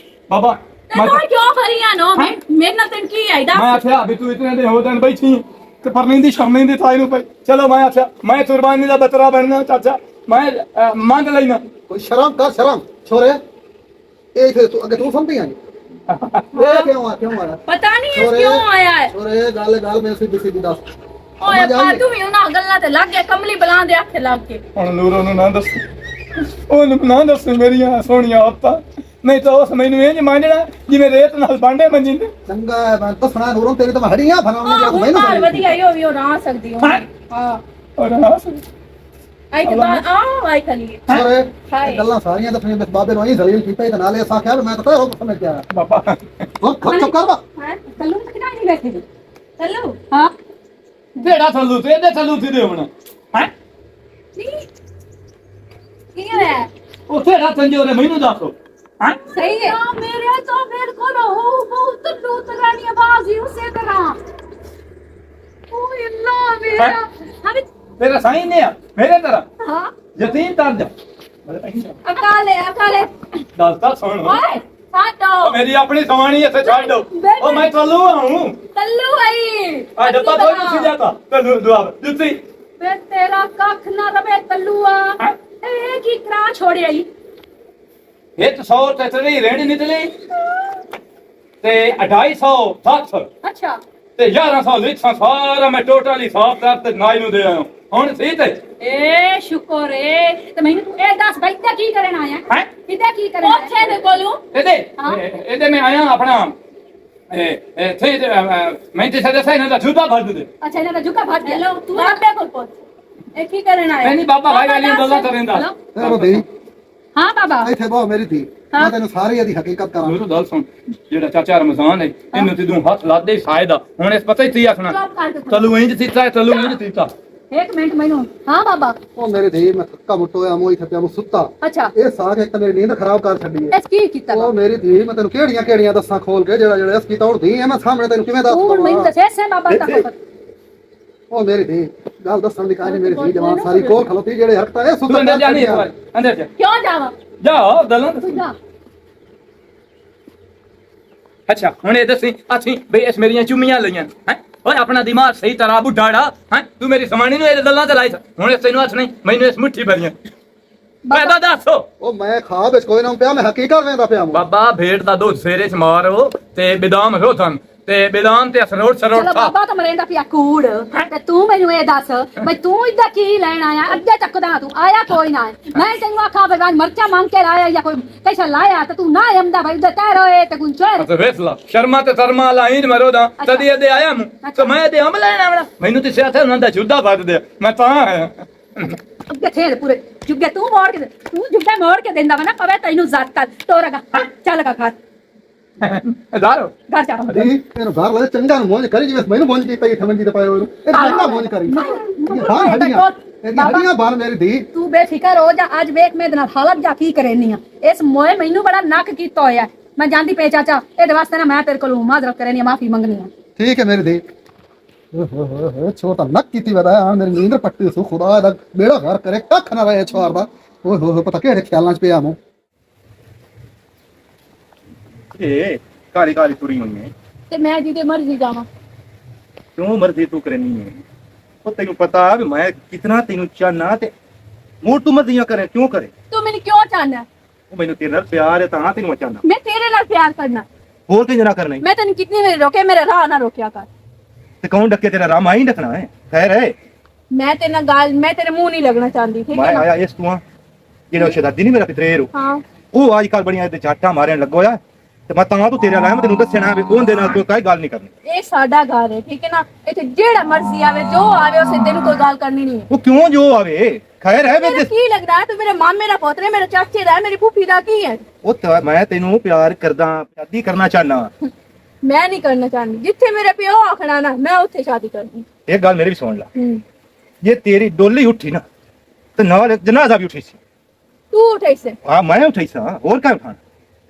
ਬਾਬਾ ਤੇ ਕੋਈ ਕਿਉਂ ਭਰੀਆਂ ਨੋ ਮੇਰੇ ਨਾਲ ਤੈਨੂੰ ਕੀ ਆਈਦਾ ਮੈਂ ਆਖਿਆ ਵੀ ਤੂੰ ਇਤਨੇ ਦੇ ਹੋ ਦਿਨ ਬੈਠੀ ਤੇ ਪਰਨੀਂਦੀ ਸ਼ਰਮਿੰਦੀ ਥਾਈ ਨੂੰ ਪਈ ਚਲੋ ਮੈਂ ਆਖਿਆ ਮੈਂ ਕੁਰਬਾਨੀ ਦਾ ਬਤਰਾ ਬਣਨਾ ਚਾਚਾ ਮੈਂ ਮੰਗ ਲੈਣਾ ਕੋਈ ਸ਼ਰਮ ਕਰ ਸ਼ਰਮ ਛੋਰੇ ਇਹ ਇੱਥੇ ਤੂੰ ਅੱਗੇ ਤੂੰ ਸਮਝੀ ਆ ਇਹ ਕਿਉਂ ਆ ਪਤਾ ਨਹੀਂ ਇਹ ਕਿਉਂ ਆਇਆ ਹੈ ਛੋਰੇ ਗੱਲ ਮੈਂ ਸਿੱਧੀ ਸਿੱਧੀ ਦੱਸ ਓਏ ਪਾ ਤੂੰ ਵੀ ਉਹਨਾਂ ਗੱਲਾਂ ਤੇ ਲੱਗ ਗਿਆ ਕਮਲੀ ਬਲਾਂ ਦੇ ਅੱਖੇ ਲੱਗ ਕੇ ਹੁਣ ਨੂਰੋ ਨੂੰ ਨਾ ਦੱਸ ਉਹਨੂੰ ਨਾ ਦੱਸ ਮੇਰੀਆਂ ਸੋਹਣੀਆਂ ਆਦਤਾਂ ਨਹੀਂ ਤਾਂ ਉਸ ਮੈਨੂੰ ਇਹ ਮੰਨਣਾ ਜਿਵੇਂ ਰੇਤ ਨਾਲ ਬਾਂਡੇ ਮੰਜਿੰਦੇ ਚੰਗਾ ਹੈ ਮੈਂ ਦੱਸਣਾ ਨੂਰੋਂ ਤੇਰੀ ਤਾਂ ਹੜੀਆਂ ਫਰਾਉਣੇ ਜਾਂ ਹੁਣ ਮੈਨੂੰ ਮਾਰ ਵਧੀਆ ਹੀ ਹੋਵੀ ਉਹ ਨਾ ਸਕਦੀ ਹਾਂ ਔਰ ਹਾਸ ਆਈ ਤੇ ਬਾਹਰ ਆ ਆਈ ਖਲੀ ਛੋਰੇ ਹਾਏ। ਇਹ ਗੱਲਾਂ ਸਾਰੀਆਂ ਤਾਂ ਤੁਸੀਂ ਬਾਬੇ ਨੂੰ ਹੀ ਜ਼ਲੀਲ ਕੀਤਾ ਤੇ ਨਾਲੇ ਅਸਾਂ ਕਿਹਾ ਵੀ ਮੈਂ ਤਾਂ ਤੇਰੇ ਹੁਕਮ ਸਮਝ ਗਿਆ ਬਾਬਾ ਉਹ ਖੱਚ ਕਰ ਵਾ ਹੈ ਕੱਲੂ ਕਿਹਨਾਂ ਨਹੀਂ ਬੈਠੇ ਕੱਲੂ ਹਾਂ ਬੇੜਾ ਥੱਲੂ ਤੇ ਇਹਦੇ ਥੱਲੂ ਤੇ ਦੇ ਹੁਣ ਹੈ ਕੀ ਹੋਇਆ ਉੱਥੇ ਰਾਤ ਸੰਜੋਰੇ ਮੈਨੂੰ ਦੱਸੋ ਹੈ ਸਹੀ ਹੈ ਮੇਰੇ ਤੋਂ ਮੇਰੇ ਕੋਲ ਹੋ ਬਹੁਤ ਲੂਤਰਾਨੀ ਆਵਾਜ਼ ਹੀ ਉਸੇ ਤਰ੍ਹਾਂ ਓਏ ਅੱਲਾ ਮੇਰਾ ਹਮੇ ਤੇਰਾ ਸਾਈਂ ਨੇ ਆ ਮੇਰੇ ਤਰ੍ਹਾਂ ਹਾਂ ਯਤੀਮ ਤਰ ਜਾ ਅਕਾਲੇ ਦੱਸ ਤਾਂ ਸੁਣ ਓਏ ਸਾਡੋ ਉਹ ਮੇਰੀ ਆਪਣੀ ਸਵਾਣੀ ਇੱਥੇ ਛੱਡ ਦੋ ਉਹ ਮੈਂ ਚੱਲੂ ਆਉਂ ਕੱਲੂ ਆਈ ਆ ਡੱਬਾ ਤੋਂ ਨਹੀਂ ਸੀ ਜਾਂਦਾ ਤੈਨੂੰ ਦੁਆ ਦਿੱਤੀ ਵੇ ਤੇਰਾ ਕੱਖ ਨਾ ਰਵੇ ਕੱਲੂਆ ਇਹ ਕੀ ਕਰਾ ਛੋੜਿਆ ਈ ਇਹ 100 ਤੇ ਤੇਰੀ ਰੇੜੀ ਨਿਕਲੀ ਤੇ 250 700 ਅੱਛਾ ਤੇ 1100 ਲਿਖਾਂ ਸਾਰਾ ਮੈਂ ਟੋਟਲੀ ਸਾਫ ਕਰ ਤੇ ਨਾਈ ਨੂੰ ਦੇ ਆਇਆ ਹੁਣ ਸੀ ਤੇ ਏ ਸ਼ੁਕਰ ਏ ਤੇ ਮੈਨੂੰ ਤੂੰ ਇਹ ਦੱਸ ਬਈ ਤੇ ਕੀ ਕਰਨ ਆਇਆ ਹੈਂ? ਕਿਤੇ ਕੀ ਕਰਨ ਆਇਆ ਉੱਥੇ ਦੇ ਕੋਲੋਂ ਇਹਦੇ ਮੈਂ ਆਇਆ ਆਪਣਾ ਇਹ ਥੇ ਮੈਂ ਤੇ ਸਦਾ ਸਾਈਨ ਦਾ ਜੁਦਾ ਭਰ ਦੇ ਅੱਛਾ ਇਹਨਾਂ ਦਾ ਝੁਕਾ ਫਟ ਗਿਆ ਹੈਲੋ ਤੂੰ ਆਪੇ ਕੋਲ ਪਹੁੰਚ ਇਹ ਕੀ ਕਰਨ ਆਇਆ ਨਹੀਂ ਬਾਬਾ ਭਾਈ ਵਾਲੀ ਗੱਲਾਂ ਕਰੇਂਦਾ ਤੇਰੇ ਦੀ ਹਾਂ ਬਾਬਾ ਇੱਥੇ ਬਹੁ ਮੇਰੀ ਧੀ ਮੈਂ ਤੈਨੂੰ ਸਾਰੀ ਇਹਦੀ ਹਕੀਕਤ ਕਰਾਂ ਮੈਨੂੰ ਗੱਲ ਸੁਣ ਜਿਹੜਾ ਚਾਚਾ ਰਮਜ਼ਾਨ ਹੈ ਇਹਨੂੰ ਤੇ ਤੂੰ ਹੱਥ ਲਾਦੇ ਸਾਇਦਾ ਹੁਣ ਇਸ ਪਤਾ ਹੀ ਤੀ ਆਖਣਾ ਚੁੱਪ ਕਰ ਤੂੰ। ਚਲੂ ਇੰਜ ਤੀਤਾ ਚਲੂ ਇੰਜ ਤੀਤਾ ਇੱਕ ਮਿੰਟ ਮੈਨੂੰ ਹਾਂ ਬਾਬਾ ਉਹ ਮੇਰੀ ਧੀ ਮੈਂ ਥੱਕਾ ਮੁੱਟੋਇਆ ਮੋਈ ਥੱਪਿਆ ਨੂੰ ਸੁੱਤਾ ਅੱਛਾ ਇਹ ਸਾਗ ਇੱਕ ਮੇਰੀ ਨੀਂਦ ਖਰਾਬ ਕਰ ਛੱਡੀ ਹੈ ਇਸ ਕੀ ਕੀਤਾ ਉਹ ਮੇਰੀ ਧੀ ਮੈਂ ਤੈਨੂੰ ਕਿਹੜੀਆਂ ਕਿਹੜੀਆਂ ਦੱਸਾਂ ਖੋਲ ਕੇ ਜਿਹੜਾ ਇਸ ਕੀ ਤੋੜਦੀ ਐ ਮੈਂ ਸਾਹਮਣੇ ਤੈਨੂੰ ਕਿਵੇਂ ਦੱਸ ਤੂੰ ਮੈਨੂੰ ਦੱਸੇ ਸੇ ਬਾਬਾ ਦਾ ਉਹ ਮੇਰੀ ਧੀ ਗੱਲ ਦੱਸਣ ਦੀ ਕਾਹਨੀ ਮੇਰੀ ਧੀ ਜਵਾਨ ਸਾਰੀ ਕੋਲ ਖਲੋਤੀ ਜਿਹੜੇ ਹਰਕਤਾਂ ਇਹ ਤੂੰ ਸੁੱਤਾ ਅੰਦਰ ਜਾ ਨਹੀਂ ਅੰਦਰ ਜਾ ਕਿਉਂ ਜਾਵਾਂ ਜਾ ਦਲਾਂ ਤੂੰ ਜਾ ਅੱਛਾ ਹੁਣ ਇਹ ਦੱਸੀ ਅਸੀਂ ਬਈ ਇਸ ਮੇਰੀਆਂ ਚੁੰਮੀਆਂ ਲਈਆਂ ਹੈ ਓਏ ਆਪਣਾ ਦਿਮਾਗ ਸਹੀ ਤਰ੍ਹਾਂ ਬੁੱਢਾੜਾ ਹੈ ਤੂੰ ਮੇਰੀ ਸਮਾਣੀ ਨੂੰ ਇਹ ਦਲਾਂ ਤੇ ਲਾਈ ਹੁਣ ਇਸ ਤੈਨੂੰ ਹੱਥ ਨਹੀਂ ਮੈਨੂੰ ਇਸ ਮੁੱਠੀ ਭਰੀਆਂ ਪੈਦਾ ਦੱਸੋ ਉਹ ਮੈਂ ਖਾਬ ਵਿੱਚ ਕੋਈ ਨਾ ਪਿਆ ਮੈਂ ਹਕੀਕਤ ਵੇਂਦਾ ਪਿਆ ਵਾਂ। ਬਾਬਾ ਭੇਡ ਦਾ ਦੁੱਧ ਸਵੇਰੇ ਚ ਮਾਰੋ ਤੇ ਬਦਾਮ ਰੋ ਥਨ ਤੇ ਬਦਾਮ ਤੇ ਅਸਰੋਟ ਸਰੋਟ ਚਲੋ ਖਾ ਬਾਬਾ ਤਾਂ ਮਰੇਂਦਾ ਪਿਆ ਕੂੜ ਤੇ ਤੂੰ ਮੈਨੂੰ ਇਹ ਦੱਸ ਬਈ ਤੂੰ ਇੱਦਾਂ ਕੀ ਲੈਣ ਆਇਆ ਅੱਗੇ ਚੱਕਦਾ ਤੂੰ ਆਇਆ ਕੋਈ ਨਾ ਹੈ। ਮੈਂ ਤੈਨੂੰ ਆਖਾਂ ਬਈ ਮਰਚਾ ਮੰਗ ਕੇ ਲਾਇਆ ਜਾਂ ਕੋਈ ਕੈਸਾ ਲਾਇਆ ਤੇ ਤੂੰ ਨਾ ਆਮਦਾ ਬਈ ਇੱਧਰ ਤੈ ਰੋਏ ਤੇ ਗੁੰਚਰ ਤੇ ਵੇਸਲਾ ਸ਼ਰਮਾ ਤੇ ਸ਼ਰਮਾ ਲਾਈਨ ਮਰੋ ਦਾ ਤਦੀ ਇਹਦੇ ਆਇਆ ਮੈਂ ਤੇ ਮੈਂ ਇਹਦੇ ਹਮ ਲੈਣਾ ਆਵਣਾ ਮੈਨੂੰ ਤੇ ਸਿਆਥੇ ਉਹਨਾਂ ਦਾ ਜੁੱਦਾ ਵੱਧ ਦਿਆ ਮੈਂ ਤਾਂ ਆਇਆ ਅੱਗੇ ਥੇ ਪੂਰੇ ਜੁੱਗੇ ਤੂੰ ਮੋੜ ਕੇ ਤੂੰ ਜੁੱਗਾ ਮੋੜ ਕੇ ਦਿੰਦਾ ਵਾ ਨਾ ਪਵੇ ਤੈਨੂੰ ਜ਼ਾਤ ਕਰ ਤੋਰਗਾ ਚੱਲ ਗਾ ਘਰ ਦਾਰੋ ਘਰ ਜਾ ਧੀ ਇਹਨੂੰ ਘਰ ਲੈ ਚੰਗਾ ਨੂੰ ਮੋਜ ਕਰੀ ਜਿਵੇਂ ਮੈਨੂੰ ਮੋਜ ਕੀਤੀ ਥਮੰਜੀ ਤੇ ਪਾਏ ਹੋਏ ਨੂੰ ਇਹ ਚੰਗਾ ਮੋਜ ਕਰੀ ਬਾਹਰ ਹੱਡੀਆਂ ਇਹਦੀਆਂ ਹੱਡੀਆਂ ਬਾਹਰ ਮੇਰੀ ਧੀ ਤੂੰ ਬੇਫਿਕਰ ਹੋ ਜਾ ਅੱਜ ਵੇਖ ਮੈਂ ਇਹਦੇ ਨਾਲ ਹਾਲਤ ਜਾ ਕੀ ਕਰੇਨੀ ਆ ਇਸ ਮੋਏ ਮੈਨੂੰ ਬੜਾ ਨੱਕ ਕੀਤਾ ਹੋਇਆ ਮੈਂ ਜਾਂਦੀ ਪਈ ਚਾਚਾ ਇਹਦੇ ਵਾਸਤੇ ਨਾ ਮੈਂ ਤੇਰੇ ਕੋਲ ਮਾਜ਼ਰਤ ਕਰਨੀ ਆ ਮਾਫੀ ਮੰਗਣੀ ਆ ਠੀਕ ਹੈ ਮੇਰੀ ਧੀ ਛੋਟਾ ਨੱਕ ਕੀਤੀ ਵਦਾ ਆ ਮੇਰੀ ਨੀਂਦਰ ਪੱਟੀ ਸੂ ਖੁਦਾ ਦਾ ਬੇੜਾ ਘਰ ਕਰੇ ਕੱਖ ਨਾ ਰਹੇ ਛੋਰ ਦਾ ਓਏ ਹੋਏ ਪਤਾ ਕਿਹੜੇ ਖਿਆਲਾਂ ਚ ਪਿਆ ਮੂੰ ਇਹ ਕਾਲੀ ਕਾਲੀ ਤੁਰੀ ਹੋਈ ਹੈ ਤੇ ਮੈਂ ਜਿਹਦੇ ਮਰਜ਼ੀ ਜਾਵਾਂ ਕਿਉਂ ਮਰਜ਼ੀ ਤੂੰ ਕਰਨੀ ਹੈ ਉਹ ਤੈਨੂੰ ਪਤਾ ਵੀ ਮੈਂ ਕਿਤਨਾ ਤੈਨੂੰ ਚਾਹਨਾ ਤੇ ਮੂੰਹ ਤੂੰ ਮਰਜ਼ੀਆਂ ਕਰੇ ਕਿਉਂ ਕਰੇ ਤੂੰ ਮੈਨੂੰ ਕਿਉਂ ਚਾਹਨਾ ਉਹ ਮੈਨੂੰ ਤੇਰੇ ਨਾਲ ਪਿਆਰ ਹੈ ਤਾਂ ਤੈਨੂੰ ਮੈਂ ਚਾਹਨਾ ਮੈਂ ਤੇਰੇ ਨਾਲ ਪਿਆਰ ਕਰਨਾ ਹੋਰ ਕਿੰਜ ਨਾ ਕਰਨਾ ਈ? ਮੈਂ ਤੈਨੂੰ ਕਿਤਨੀ ਵਾਰੀ ਰੋਕਿਆ ਮੇਰੇ ਰਾਹ ਨਾ ਰੋਕਿਆ ਕਰ ਤੇ ਕੌਣ ਡੱਕੇ ਤੇਰਾ ਰਾਮ ਆਈ ਡਕਣਾ ਹੈ ਖੈਰ ਹੈ ਮੈਂ ਤੇਰੇ ਨਾਲ ਗੱਲ ਮੈਂ ਤੇਰੇ ਮੂੰਹ ਨਹੀਂ ਲੱਗਣਾ ਚਾਹੁੰਦੀ ਠੀਕ ਮੈਂ ਹੈ ਨਾ ਆਇਆ ਇਸ ਤੂੰ ਜਿਹੜਾ ਸ਼ਦਾਦੀ ਨਹੀਂ ਮੇਰਾ ਪਿਤਰੇਰ ਹਾਂ ਉਹ ਅੱਜ ਕੱਲ ਬੜੀਆਂ ਤੇ ਝਾਟਾਂ ਮਾਰਨ ਲੱਗੋ ਆ ਤੇ ਮੈਂ ਤਾਂ ਤੂੰ ਤੇਰੇ ਨਾਲ ਮੈਂ ਤੈਨੂੰ ਦੱਸਣਾ ਵੀ ਉਹਦੇ ਨਾਲ ਕੋਈ ਗੱਲ ਨਹੀਂ ਕਰਨੀ ਇਹ ਸਾਡਾ ਘਰ ਹੈ ਠੀਕ ਹੈ ਨਾ ਇੱਥੇ ਜਿਹੜਾ ਮਰਜ਼ੀ ਆਵੇ ਜੋ ਆਵੇ ਉਸੇ ਦਿਨ ਕੋਈ ਗੱਲ ਕਰਨੀ ਨਹੀਂ ਹੈ ਉਹ ਕਿਉਂ ਜੋ ਆਵੇ ਖੈਰ ਹੈ ਮੇਰਾ ਕੀ ਲੱਗਦਾ ਹੈ ਤੂੰ ਮੇਰੇ ਮਾਮੇ ਦਾ ਪੁੱਤਰ ਹੈ ਮੇਰੇ ਚਾਚੇ ਦਾ ਹੈ ਮੇਰੀ ਫੂਫੀ ਦਾ ਕੀ ਹੈ ਉਹ ਮੈਂ ਤੈਨੂੰ ਪਿਆਰ ਕਰਦਾ ਸ਼ਾਦੀ ਕਰਨਾ ਚਾਹਨਾ ਮੈਂ ਨਹੀਂ ਕਰਨਾ ਚਾਹੁੰਦੀ ਜਿੱਥੇ ਮੇਰੇ ਪਿਓ ਆਖਣਾ ਨਾ ਮੈਂ ਉੱਥੇ ਸ਼ਾਦੀ ਕਰਨੀ ਇਹ ਗੱਲ ਮੇਰੀ ਵੀ ਸੁਣ ਲੈ ਹੂੰ ਜੇ ਤੇਰੀ ਡੋਲੀ ਉੱਠੀ ਨਾ ਤੇ ਨਾਲ ਇੱਕ ਜਨਾਜ਼ਾ ਵੀ ਉੱਠੀ ਸੀ ਤੂੰ ਉਠੇ ਸੇ ਆ ਮੈਂ ਉੱਠੀ ਸਾਂ ਹੋਰ ਕਿਆ ਉਠਾਣਾ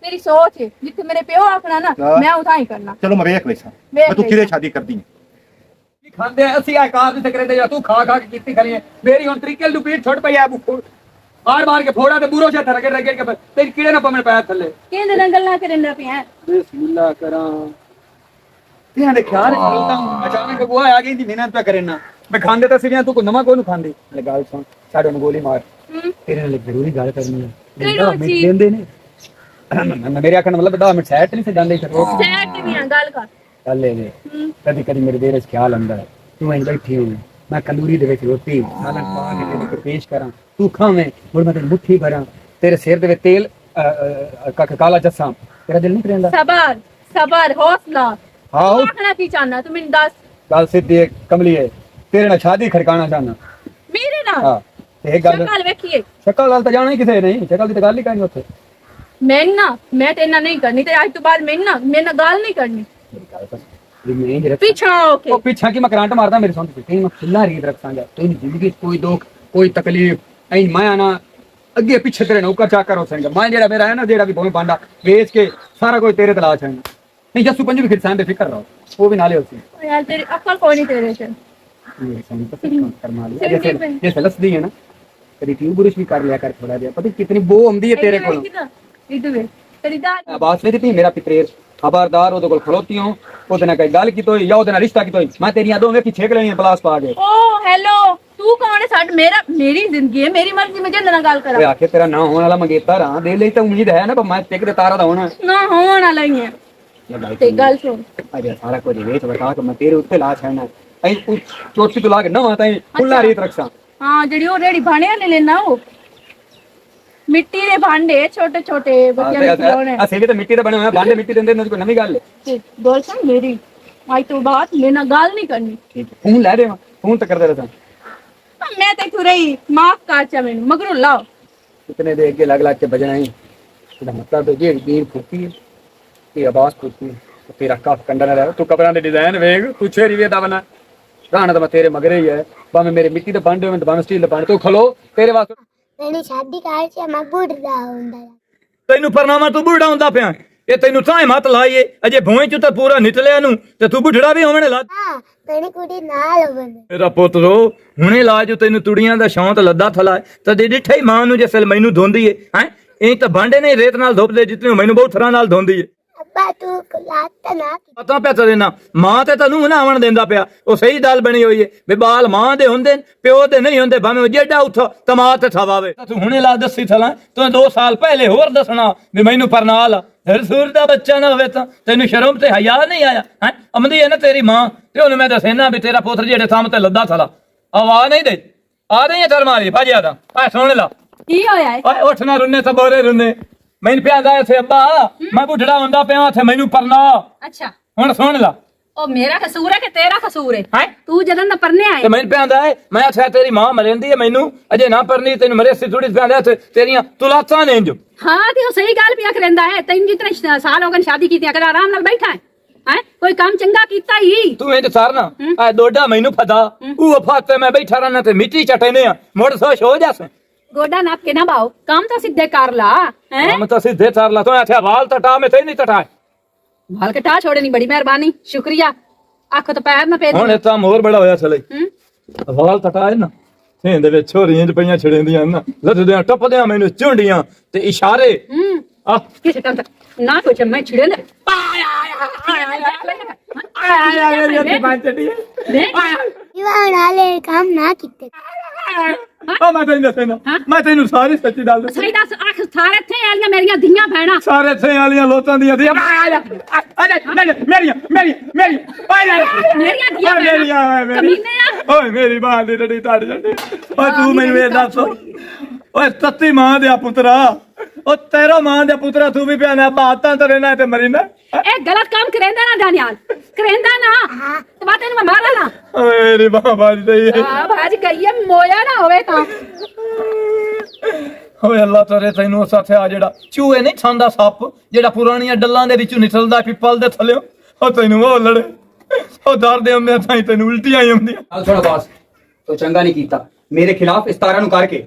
ਤੇਰੀ ਸੋਚ ਹੈ ਜਿੱਥੇ ਮੇਰੇ ਪਿਓ ਆਖਣਾ ਨਾ ਹਾਂ। ਮੈਂ ਉਠਾ ਹੀ ਕਰਨਾ ਚਲੋ ਮੈਂ ਵੇਖ ਲੈਸਾਂ ਵੇਖ ਮੈਂ ਤੂੰ ਕਿਹਦੇ ਸ਼ਾਦੀ ਕਰਦੀ ਹੈ ਖਾਂਦੇ ਆ, ਅਸੀਂ ਆ ਕਾਰ ਦੇ ਕਰੇ ਤੇ ਜਾਂ ਤੂੰ ਖਾ ਖਾ ਕੇ ਕੀਤੀ ਖਲੀ ਮੇਰੀ ਹੁਣ ਤਰੀਕੇ ਨੂੰ ਪੀੜ ਛੁੱਟ ਪਈ ਆ ਮਾਰ ਮਾਰ ਕੇ ਫੋੜਾ ਤੇ ਬੂਰੋ ਛੇ ਰਗੜ ਰਗੜ ਕੇ ਤੇਰੀ ਕੀੜੇ ਨਾ ਪਮਣ ਪਾਇਆ ਥੱਲੇ ਕਹਿੰਦੇ ਨਾਲ ਗੱਲਾਂ ਕਰਨ ਦਾ ਪਿਆ ਬਿਸਮਿਲ੍ਲਾ ਕਰਾਂ ਇਹਨਾਂ ਦੇ ਖਿਆਲ ਕਰਦਾ ਹੂੰ ਅਚਾਨਕ ਬੁਆ ਆ ਗਈ ਦੀ ਮਿਹਨਤ ਪਾ ਕਰਨਾ ਮੈਂ ਖਾਂਦੇ ਤਾਂ ਸਿਵਿਆਂ ਤੂੰ ਕੋ ਨਮਕ ਕੋਈ ਨੂੰ ਖਾਂਦੀ ਲੈ ਗੱਲ ਸੁਣ ਸਾਡੇ ਨੂੰ ਗੋਲੀ ਮਾਰ ਤੇਰੇ ਨਾਲ ਜ਼ਰੂਰੀ ਗੱਲ ਕਰਨੀ ਹੈ ਲੈਂਦੇ ਨੇ ਮੇਰੇ ਆਖਣ ਮਤਲਬ 10 ਮਿੰਟ ਸੈਟ ਨਹੀਂ ਸੇ ਜਾਂਦੇ ਸ਼ਰੋ ਸੈਟ ਨਹੀਂ ਆ ਗੱਲ ਕਰ ਚੱਲ ਲੈ ਲੈ ਕਦੀ ਕਦੀ ਮੇਰੇ ਦੇਰ ਚ ਖਿਆਲ ਆਉਂਦਾ ਹੈ ਤੂੰ ਇੰਜ ਬੈਠੀ ਹੋਈ ਮੈਂ ਕੰਦੂਰੀ ਦੇ ਵਿੱਚ ਰੋਟੀ ਸਾਲਨ ਪਾ ਕੇ ਤੈਨੂੰ ਪੇਸ਼ ਕਰਾਂ ਤੂੰ ਖਾਵੇਂ ਮੁੜ ਮੈਂ ਤੈਨੂੰ ਮੁੱਠੀ ਭਰਾਂ ਤੇਰੇ ਸਿਰ ਦੇ ਵਿੱਚ ਤੇਲ ਕਾਲਾ ਜੱਸਾ ਤੇਰਾ ਦਿਲ ਨਹੀਂ ਕਰਦਾ ਸਬਰ ਸਬਰ ਹੌਸਲਾ ਹਾਂ ਤੂੰ ਆਖਣਾ ਕੀ ਚਾਹਨਾ ਤੂੰ ਮੈਨੂੰ ਦੱਸ ਗੱਲ ਸਿੱਧੀ ਹੈ ਕਮਲੀ ਹੈ ਤੇਰੇ ਨਾਲ ਸ਼ਾਦੀ ਖੜਕਾਣਾ ਚਾਹਨਾ ਮੇਰੇ ਨਾਲ ਹਾਂ ਤੇ ਇਹ ਗੱਲ ਸ਼ਕਲ ਵੇਖੀਏ ਸ਼ਕਲ ਨਾਲ ਤਾਂ ਜਾਣਾ ਹੀ ਕਿਸੇ ਨਹੀਂ ਸ਼ਕਲ ਦੀ ਤਾਂ ਗੱਲ ਹੀ ਕਰਨੀ ਉੱਥੇ ਮੈਂ ਤੇ ਨਾਲ ਨਹੀਂ ਕਰਨੀ ਤੇ ਅੱਜ ਤੋਂ ਬਾਅਦ ਮੇਰੇ ਨਾਲ ਗੱਲ ਨਹੀਂ ਕਰਨੀ ਮੇਰੀ ਗੱਲ ਤਾਂ ਵੀ ਮੈਂ ਜਿਹੜਾ ਪਿੱਛਾ ਓਕੇ ਉਹ ਪਿੱਛਾ ਕੀ ਮੈਂ ਕਰੰਟ ਮਾਰਦਾ ਮੇਰੇ ਸੰਤ ਤੇ ਮੈਂ ਖੁੱਲਾ ਰੀਤ ਰੱਖਾਂਗਾ ਤੈਨੂੰ ਜ਼ਿੰਦਗੀ 'ਚ ਕੋਈ ਦੁੱਖ ਕੋਈ ਤਕਲੀਫ ਐਂ ਮੈਂ ਆਣਾ ਅੱਗੇ ਪਿੱਛੇ ਤੇਰੇ ਨੌਕਰ ਚਾਕਰ ਹੋ ਸੰਗਾ ਮੈਂ ਜਿਹੜਾ ਮੇਰਾ ਹੈ ਨਾ ਜਿਹੜਾ ਵੀ ਭਾਵੇਂ ਬਾਂਡਾ ਵੇਚ ਕੇ ਸਾਰਾ ਕੁਝ ਤੇਰੇ ਤਲਾਸ਼ ਹੈ ਨਹੀਂ ਜੱਸੂ ਪੰਜ ਵੀ ਖਿਰਸਾਂ ਦੇ ਫਿਕਰ ਰਹੋ ਉਹ ਵੀ ਨਾਲੇ ਹੋਸੀ ਯਾਰ ਤੇਰੀ ਅਕਲ ਕੋਈ ਨਹੀਂ ਤੇਰੇ ਚ ਮੇਰੇ ਸੰਗ ਤਾਂ ਕਰਮਾ ਲਿਆ ਜैसे लसदी है ना तेरी ट्यूब बुरुश भी कर लिया कर थोड़ा जिहा पता कितनी बो आंदी है तेरे कोल ਇਧਰ ਤੇਰੀ ਦਾ आवाज नहीं दी मेरा पितरेर खबरदार ओदे कोल खलोती हूं ओदे नाल कोई गल की तोई या ओदे नाल रिश्ता की तोई मैं तेरियां दो वेखी छेक लेनी प्लास पा के ਓ ਹੈਲੋ ਤੂੰ ਕੌਣ ਹੈ ਸਾਡ ਮੇਰੀ ਜ਼ਿੰਦਗੀ ਹੈ ਮੇਰੀ ਮਰਜ਼ੀ ਮੈਂ ਜਿੰਦ ਨਾਲ ਗੱਲ ओए ਕਰਾਂ आखे तेरा ना होने वाला मंगेता रहा दे ले तो उम्मीद है ना पर मैं टिक दे तारा दा होना ਨਾ ਹੋਣ ਵਾਲਾ ਹੀ ਹੈ ਤੇ ਗੱਲ ਸੁਣ अरे सारा कुछ वेच बता के मैं तेरे उत्ते ला छड़ना ऐ चोटी तो ला के ना ताई खुला रीत रखसा ਹਾਂ ਜਿਹੜੀ ਉਹ ਰੇੜੀ ਭਾਂਡਿਆਂ ਨੇ ਲੈਣਾ ਉਹ ਮਿੱਟੀ ਦੇ ਭਾਂਡੇ ਛੋਟੇ ਛੋਟੇ ਬੱਚਿਆਂ ਦੇ ਖਿਡੌਣੇ ਅਸੀਂ ਵੀ ਤਾਂ ਮਿੱਟੀ ਦੇ ਬਣੇ ਹੋਏ ਆ ਭਾਂਡੇ ਮਿੱਟੀ ਦੇ ਅੰਦਰ ਨਾ ਕੋਈ ਨਵੀਂ ਗੱਲ ਤੇ ਗੱਲ ਸੁਣ ਮੇਰੀ ਅੱਜ ਤੋਂ ਬਾਅਦ ਮੇਰੇ ਨਾਲ ਗੱਲ ਨਹੀਂ ਕਰਨੀ ठीक है फोन ले देवा फोन तो कर दे रहा ਮੈਂ ਤੇ ਤੂੰ ਰਹੀ ਮਾਫ ਕਰ ਚਾ ਮੈਨੂੰ ਮਗਰੋਂ ਲਾਓ इतने दे के लग के बजना ही तेरा मतलब है ये नींद फूकी है ये आवाज फूकी है तो तेरा कफ कंडा ना रहे तू कपड़ा दे डिजाइन वेख तू छेरी वेदा बना राणा तो मैं तेरे मगरे ही है भावे मेरे मिट्टी दे बांडे में भावे स्टील दे बांडे तू खलो तेरे वास्ते मैंने शादी कर के मैं बुढ़ा हुंदा ਤੈਨੂੰ ਪਰਨਾਮਾ ਤੂੰ ਬੁੱਢਾ ਹੁੰਦਾ ਪਿਆ ਇਹ ਤੈਨੂੰ ਤਾਂ ਮਤ ਲਾਈਏ ਅਜੇ ਭੂਏ ਚ ਤਾਂ ਪੂਰਾ ਨਿਕਲਿਆ ਨੂੰ ਤੇ ਤੂੰ ਬੁੱਢੜਾ ਵੀ ਹੋਵਣੇ ਲਾ हां तेरी कुड़ी नाल बन ਮੇਰਾ ਪੁੱਤ ਰੋ ਹੁਣੇ ਲਾਜ ਤੈਨੂੰ ਤੁੜੀਆਂ ਦਾ ਸ਼ੌਂਕ ਲੱਦਾ ਥਲਾ ਤਾਂ ਦੇ ਡਿੱਠਾ ਹੀ ਮਾਂ ਨੂੰ ਜੇ ਸਿਲ ਮੈਨੂੰ ਧੋਂਦੀ ਏ ਹੈ ਇਹ ਤਾਂ ਬਾਂਡੇ ਨੇ ਰੇਤ ਨਾਲ ਧੋਪਦੇ ਜਿਤਨੇ ਮੈਨੂੰ ਬਹੁਤ ਥਰਾਂ ਨਾਲ ਧੋਂਦੀ ਏ अब्बा तू लाता ना ਪਤਾ ਪਿਆ ਤੈਨੂੰ ਮਾਂ ਤੇ ਤੈਨੂੰ ਨਹਾਵਣ ਦਿੰਦਾ ਪਿਆ ਉਹ ਸਹੀ ਗੱਲ ਬਣੀ ਹੋਈ ਏ ਵੀ ਬਾਲ ਮਾਂ ਦੇ ਹੁੰਦੇ ਨੇ ਪਿਓ ਦੇ ਨਹੀਂ ਹੁੰਦੇ ਭਾਵੇਂ ਜਿਹੜਾ ਉੱਠ ਤਮਾ ਤੇ ਥਵਾਵੇ ਤੂੰ ਹੁਣੇ ਲਾ ਦੱਸੀ ਥਲਾ ਤੂੰ 2 ਸਾਲ ਪਹਿਲੇ ਹੋਰ ਦੱਸਣਾ ਵੀ ਮੈਨੂੰ ਪਰਨਾਲ ਰਸੂਲ ਦਾ ਬੱਚਾ ਨਾ ਹੋਵੇ ਤਾਂ ਤੈਨੂੰ ਸ਼ਰਮ ਤੇ ਹਯਾ ਨਹੀਂ ਆਇਆ ਹੈ ਅਮਦੀ ਹੈ ਨਾ ਤੇਰੀ ਮਾਂ ਤੇ ਉਹਨੂੰ ਮੈਂ ਦੱਸਣਾ ਵੀ ਤੇਰਾ ਪੁੱਤਰ ਜਿਹੜੇ ਥੰਮ ਤੇ ਲੱਦਾ ਥਲਾ ਆਵਾਜ਼ ਨਹੀਂ ਦੇ ਆ ਰਹੀ ਹੈ ਤਰ ਮਾਰੀ ਭਾਜਿਆ ਦਾ ਆ ਸੁਣ ਲਾ ਕੀ ਹੋਇਆ ਏ ਓਏ ਉੱਠ ਨਾ ਰੁੰਨੇ ਸਬੋਰੇ ਰੁੰਨੇ ਮੈਨੂੰ ਪਿਆਦਾ ਇੱਥੇ ਅੱਬਾ ਮੈਂ ਬੁੱਢੜਾ ਹੁੰਦਾ ਪਿਆ ਇੱਥੇ ਮੈਨੂੰ ਪਰਨਾ ਅੱਛਾ ਹੁਣ ਸੁਣ ਲਾ ਉਹ ਮੇਰਾ ਕਸੂਰ ਹੈ ਕਿ ਤੇਰਾ ਕਸੂਰ ਹੈ ਹੈਂ? ਤੂੰ ਜਦੋਂ ਨਾ ਪਰਨੇ ਆਏ ਤੇ ਮੈਨੂੰ ਪਿਆਦਾ ਹੈ ਮੈਂ ਇੱਥੇ ਤੇਰੀ ਮਾਂ ਮਰੇਂਦੀ ਹੈ ਮੈਨੂੰ ਅਜੇ ਨਾ ਪਰਨੀ ਤੈਨੂੰ ਮਰੇ ਸੀ ਥੋੜੀ ਪਿਆਦਾ ਇੱਥੇ ਤੇਰੀਆਂ ਤੁਲਾਤਾਂ ਨੇ ਜੋ ਹਾਂ ਤੇ ਉਹ ਸਹੀ ਗੱਲ ਪਿਆ ਕਰਦਾ ਹੈ ਤੈਨੂੰ ਜਿਤਨੇ ਸਾਲ ਹੋ ਗਏ ਸ਼ਾਦੀ ਕੀਤੀ ਅਗਰ ਆਰਾਮ ਨਾਲ ਬੈਠਾ ਹੈ ਕੋਈ ਕੰਮ ਚੰਗਾ ਕੀਤਾ ਹੀ ਤੂੰ ਇੰਜ ਸਰਨਾ ਆ ਡੋਡਾ ਮੈਨੂੰ ਫਦਾ ਉਹ ਫਾਤੇ ਮੈਂ ਬੈਠਾ ਰਹਿਣਾ ਤੇ ਮਿੱਟੀ ਚਟੇਨੇ ਆ ਮੁੜ ਸੋਸ਼ ਹੋ ਜਾਸ ਗੋਡਾ ਨਾਪ ਕੇ ਨਾ ਬਾਓ ਕੰਮ ਤਾਂ ਸਿੱਧੇ ਕਰ ਲਾ ਹੈ ਕੰਮ ਤਾਂ ਸਿੱਧੇ ਕਰ ਲਾ ਤੂੰ ਇੱਥੇ ਵਾਲ ਟਟਾ ਮੈਂ ਤੇ ਨਹੀਂ ਟਟਾ ਵਾਲ ਕਟਾ ਛੋੜੇ ਨਹੀਂ ਬੜੀ ਮਿਹਰਬਾਨੀ ਸ਼ੁਕਰੀਆ ਅੱਖ ਤੋਂ ਪੈਰ ਨਾ ਪੇ ਹੁਣ ਇਹ ਤਾਂ ਮੋਰ ਬੜਾ ਹੋਇਆ ਥਲੇ ਵਾਲ ਟਟਾਏ ਨਾ ਇਹਦੇ ਵਿੱਚ ਛੋਰੀਆਂ ਚ ਪਈਆਂ ਛੜੇਂਦੀਆਂ ਨਾ ਲੱਦਦਿਆਂ ਟੱਪਦਿਆਂ ਮੈਨੂੰ ਝੁੰਡੀਆਂ ਤੇ ਇਸ਼ਾਰੇ ਆ ਕਿਸੇ ਟਾਈਮ ਤੱਕ ਨਾ ਕੋਈ ਮੈਂ ਛਿੜੇ ਨੇ इवा नाले काम ना किते ਮੈਂ ਤੈਨੂੰ ਦੱਸਣਾ ਮੈਂ ਤੈਨੂੰ ਸਾਰੀ ਸੱਚੀ ਗੱਲ ਦੱਸ ਸਹੀ ਦੱਸ ਅੱਖ ਸਾਰੇ ਇੱਥੇ ਆਲੀਆਂ ਮੇਰੀਆਂ ਧੀਆਂ ਭੈਣਾਂ ਸਾਰੇ ਥੇ ਵਾਲੀਆਂ ਲੋਤਾਂ ਦੀਆਂ ਦੀਆਂ ਮੇਰੀਆਂ ਮੇਰੀਆਂ ਧੀਆਂ ਭੈਣਾਂ ਕਮੀਨੇ ਆ ਓਏ ਮੇਰੀ ਮਾਂ ਦੀ ਡੜੀ ਟੱਟ ਜਾਂਦੀ ਓਏ ਤੂੰ ਮੈਨੂੰ ਇਹ ਦੱਸ ਓਏ ਤੱਤੀ ਮਾਂ ਦੇ ਪੁੱਤਰਾ ਉਹ ਤੇਰਾ ਮਾਂ ਦੇ ਪੁੱਤਰਾ ਤੂੰ ਵੀ ਪਿਆ ਨਾ ਬਾਤਾਂ ਤੇ ਰਹਿਣਾ ਤੇ ਮਰੀ ਨਾ ਇਹ ਗਲਤ ਕੰਮ ਕਰੇਂਦਾ ਨਾ ਦਾਨਿਆਲ ਕਰੇਂਦਾ ਨਾ ਤੇ ਬਾਤ ਇਹਨੂੰ ਮੈਂ ਮਾਰਾ ਨਾ ਓਏ ਮੇਰੀ ਮਾਂ ਬਾਜ ਤੇ ਆ ਭਾਜ ਗਈ ਮੋਇਆ ਨਾ ਹੋਵੇ ਤਾਂ ਓਏ ਅੱਲਾ ਤੇਰੇ ਤੈਨੂੰ ਸਾਥੇ ਆ ਜਿਹੜਾ ਚੂਹੇ ਨਹੀਂ ਖਾਂਦਾ ਸੱਪ ਜਿਹੜਾ ਪੁਰਾਣੀਆਂ ਡੱਲਾਂ ਦੇ ਵਿੱਚੋਂ ਨਿਕਲਦਾ ਪਿੱਪਲ ਦੇ ਥੱਲੇ ਉਹ ਤੈਨੂੰ ਉਹ ਲੜੇ ਉਹ ਡਰਦੇ ਹੁੰਦੇ ਤਾਂ ਤੈਨੂੰ ਉਲਟੀਆਂ ਹੀ ਆਉਂਦੀਆਂ ਚੱਲ ਥੋੜਾ ਬਾਸ ਤੂੰ ਚੰਗਾ ਨਹੀਂ ਕੀਤਾ ਮੇਰੇ ਖਿਲਾਫ ਇਸਤਾਰਾ ਨੂੰ ਕਰਕੇ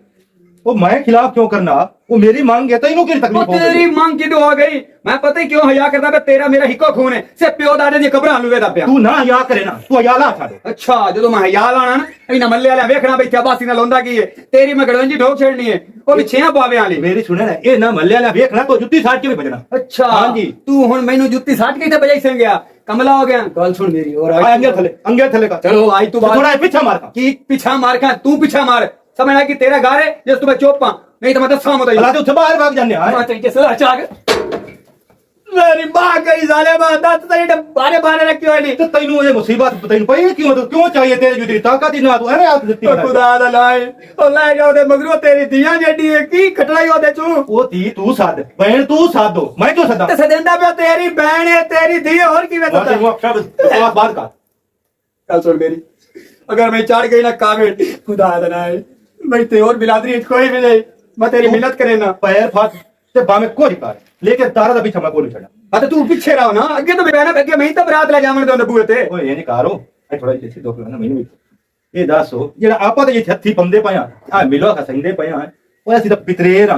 वो मैं खिलाफ क्यों करना वो मेरी मांग है तो इन्हों की तकलीफ हो तेरी गई मांग किदो आ गई मैं पता ही क्यों हया करदा पे तेरा मेरा हिक्को खून है से प्यो दादे दी कब्र हलवे दा पिया तू ना हया करे ना तू हया ला छाड़े अच्छा ਜਦੋਂ ਮੈਂ ਹਯਾ ਲਾਣਾ ਨਾ ਇਹਨਾਂ ਮੱਲੇ ਵਾਲਿਆਂ ਵੇਖਣਾ ਬਈ ਬਾਸੀ ਨਾਲ ਹੁੰਦਾ ਕੀ ਹੈ ਤੇਰੀ ਮੈਂ ਗੜਵੰਜੀ ਠੋਕ ਛੇੜਨੀ ਹੈ ਉਹ ਪਿੱਛੇ ਪਾਵੇ ਵਾਲੀ मेरी सुने ना ये ना मल्ले वाला देखना तो जुत्ती साट के भी बजना ਅੱਛਾ हाँ जी ਤੂੰ ਹੁਣ ਮੈਨੂੰ ਜੁੱਤੀ ਸਾਟ ਕੇ ਤੇ ਬਜਾਈ ਸੰਗ ਗਿਆ ਕਮਲਾ ਹੋ ਗਿਆ ਗੱਲ ਸੁਣ ਮੇਰੀ और अंगे थले का चलो आई तू बात थोड़ा पीछा मार का की पीछा मार का तू पीछा मार समझना कि तेरा घर है जिस तुम्हें चोपा नहीं तो मैं दसा मत भला तो बाहर भाग जाने हाँ मेरी मां गई जाले मां दांत तेरे बारे बारे रखी हुई नहीं तो तैनू ये मुसीबत तैनू पई क्यों तो क्यों चाहिए तेरी जुती ताकत ही ना तू है ना आप जुती खुदा दा लाए ओ ले जाओ दे मगरू तेरी दियां जेडी है की खटलाई ओदे चू वो थी तू साध बहन तू साध दो मैं क्यों सदा ते सदेंदा पे तेरी बहन है तेरी धी है और की वे बस वो अब बात का कल सुन मेरी अगर मैं चढ़ गई ना काबिल खुदा दा लाए मैं ते और बिलादरी कोई भी नहीं मैं तेरी मिन्नत करे ना पैर फाट ते बामे कोई कर लेकिन तारा दा पीछा मैं कोई छड़ा अच्छा तू पीछे रहो ना अगे तो बहना अगे मैं ही तो बरात ले जावन दे बूए ते ओए ये नहीं कारो ए थोड़ा जैसे दो ना मैनू ये दसो जेड़ा आपा ते ये हत्थी पंदे पया आ मिलो का संदे पया ओए सीधा पितरेर आ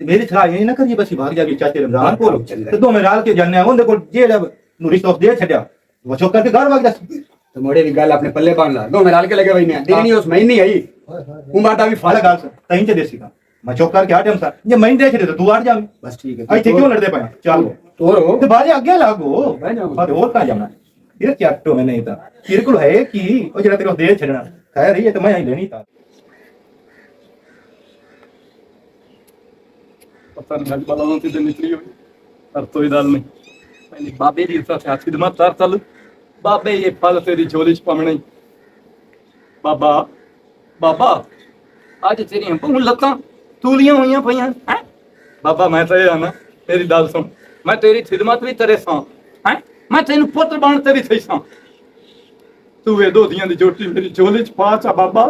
मेरी छड़ा ये ना करिए बस भाग जाके चाचे रमजान को ते दो में राल के जाने ओंदे को जेड़ा नु रिश्ता दे छड्या वो चौक करके घर भाग जा तो मोड़े की गल अपने पल्ले बांध ला दो में डाल के लगे भाई ने देनी उस महीने आई उम्र दा भी फाला गाल से तहीं से देसी का मैं चौक करके हटम सा ये मैं दे छड़े तो तू हट जा बस ठीक है आई क्यों लड़दे पया चल तोरो तो बाजे आगे लागो भाई जाओ और और का जाना ये क्या तो में नहीं था तेरे को है कि ओ जेड़ा तेरे को दे छड़ना खैर ये तो मैं ही लेनी था पता नहीं बलाओं से निकली हुई पर तो इधर नहीं मैंने बाबे दी साथ खिदमत कर चल बाबे ये फल तेरी झोली च पावणे बाबा बाबा आज तेरी बहु लत्तां तूलियां होइयां पईयां हैं बाबा मैं तो आना तेरी गल सुन मैं तेरी खिदमत भी तेरे सां हैं मैं तेनू पुत्र बन ते भी थई सां ਤੂੰ ਵੇ ਦੋਧੀਆਂ ਦੀ ਜੋਟੀ ਮੇਰੀ ਝੋਲੇ ਚ ਪਾ ਚਾ ਬਾਬਾ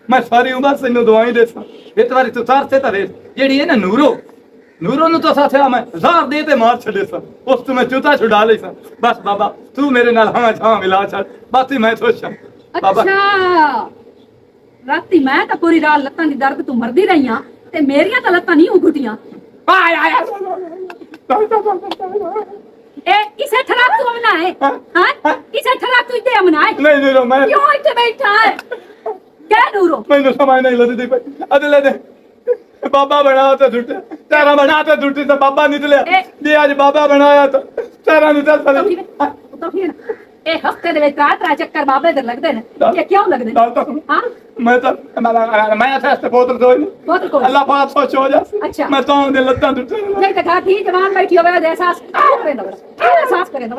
ਮੈਂ ਸਾਰੀ ਉਮਰ ਤੈਨੂੰ ਦੁਆਈ ਦੇ ਸਾਂ ਇੱਕ ਵਾਰੀ ਤੂੰ ਤਰਸੇ ਧਰੇ ਜਿਹੜੀ ਇਹ ਨਾ ਨੂਰੋ ਨੂੰ ਤਾਂ ਸਾਥਿਆ ਮੈਂ ਜ਼ਾਰ ਦੇ ਤੇ ਮਾਰ ਛੱਡੇ ਸਾਂ ਉਸ ਤੋਂ ਮੈਂ ਚੂਤਾ ਛੁਡਾ ਲਈ ਸਾਂ ਬਸ ਬਾਬਾ ਤੂੰ ਮੇਰੇ ਨਾਲ ਹਾਂ ਮਿਲਾ ਛੱਡ ਬਾਤੀ ਮੈਂ ਖੁਸ਼ ਹਾਂ ਬਾਬਾ ਅੱਛਾ ਰਾਤੀ ਮੈਂ ਤਾਂ ਪੂਰੀ ਰਾਤ ਲੱਤਾਂ ਦੀ ਦਰਦ ਤੋਂ ਮਰਦੀ ਰਹੀ ਆ ਤੇ ਮੇਰੀਆਂ ਤਾਂ ਲੱਤਾਂ ਨਹੀਂ ਉਗਟੀਆਂ ਆਇਆ ਇਹ ਇਸੇ ਠਰਾਕ ਤੂੰ ਬਣਾਏ ਹਾਂ ਇਸੇ ਠਰਾਕ ਤੂੰ ਇੱਥੇ ਬਣਾਏ ਨਹੀਂ ਮੈਂ ਕਿਉਂ ਇੱਥੇ ਬੈਠਾ ਹੈ ਕਿਆ ਨੂਰੋ ਮੈਨੂੰ ਸਮਝ ਨਹੀਂ ਲੱਗਦੀ ਪਈ ਅਦਲੇ ਦੇ ਬਾਬਾ ਬਣਾ ਤੇ ਝੁੱਟੇ ਤਾਰਾ ਬਣਾ ਤੇ ਝੁੱਟੀ ਤੇ ਬਾਬਾ ਨਿਕਲਿਆ ਜੇ ਅੱਜ ਬਾਬਾ ਬਣਾਇਆ ਤਾਂ ਤਾਰਾ ਨਹੀਂ ਚੱਲ ਸਕਦਾ ਤਾਂ ਫਿਰ ਇਹ ਹਫਤੇ ਦੇ ਵਿੱਚ ਤਰਾ ਚੱਕਰ ਬਾਬੇ ਦੇ ਲੱਗਦੇ ਨੇ ਇਹ ਕਿਉਂ ਲੱਗਦੇ ਨੇ ਹਾਂ ਮੈਂ ਤਾਂ ਬੋਤਲ ਦੋਈ ਬਹੁਤ ਕੋਈ ਅੱਲਾਹ ਪਾਕ ਸੋਚ ਹੋ ਜਾ ਅੱਛਾ ਮੈਂ ਤਾਂ ਦੇ ਲੱਤਾਂ ਟੁੱਟੇ ਨਹੀਂ ਤਾਂ ਠਾਠੀ ਜਵਾਨ ਬੈਠੀ ਹੋਵੇ ਉਹਦੇ ਅਹਿਸਾਸ ਕਰੇ ਨਾ ਅਹਿਸਾਸ ਕਰੇ ਨਾ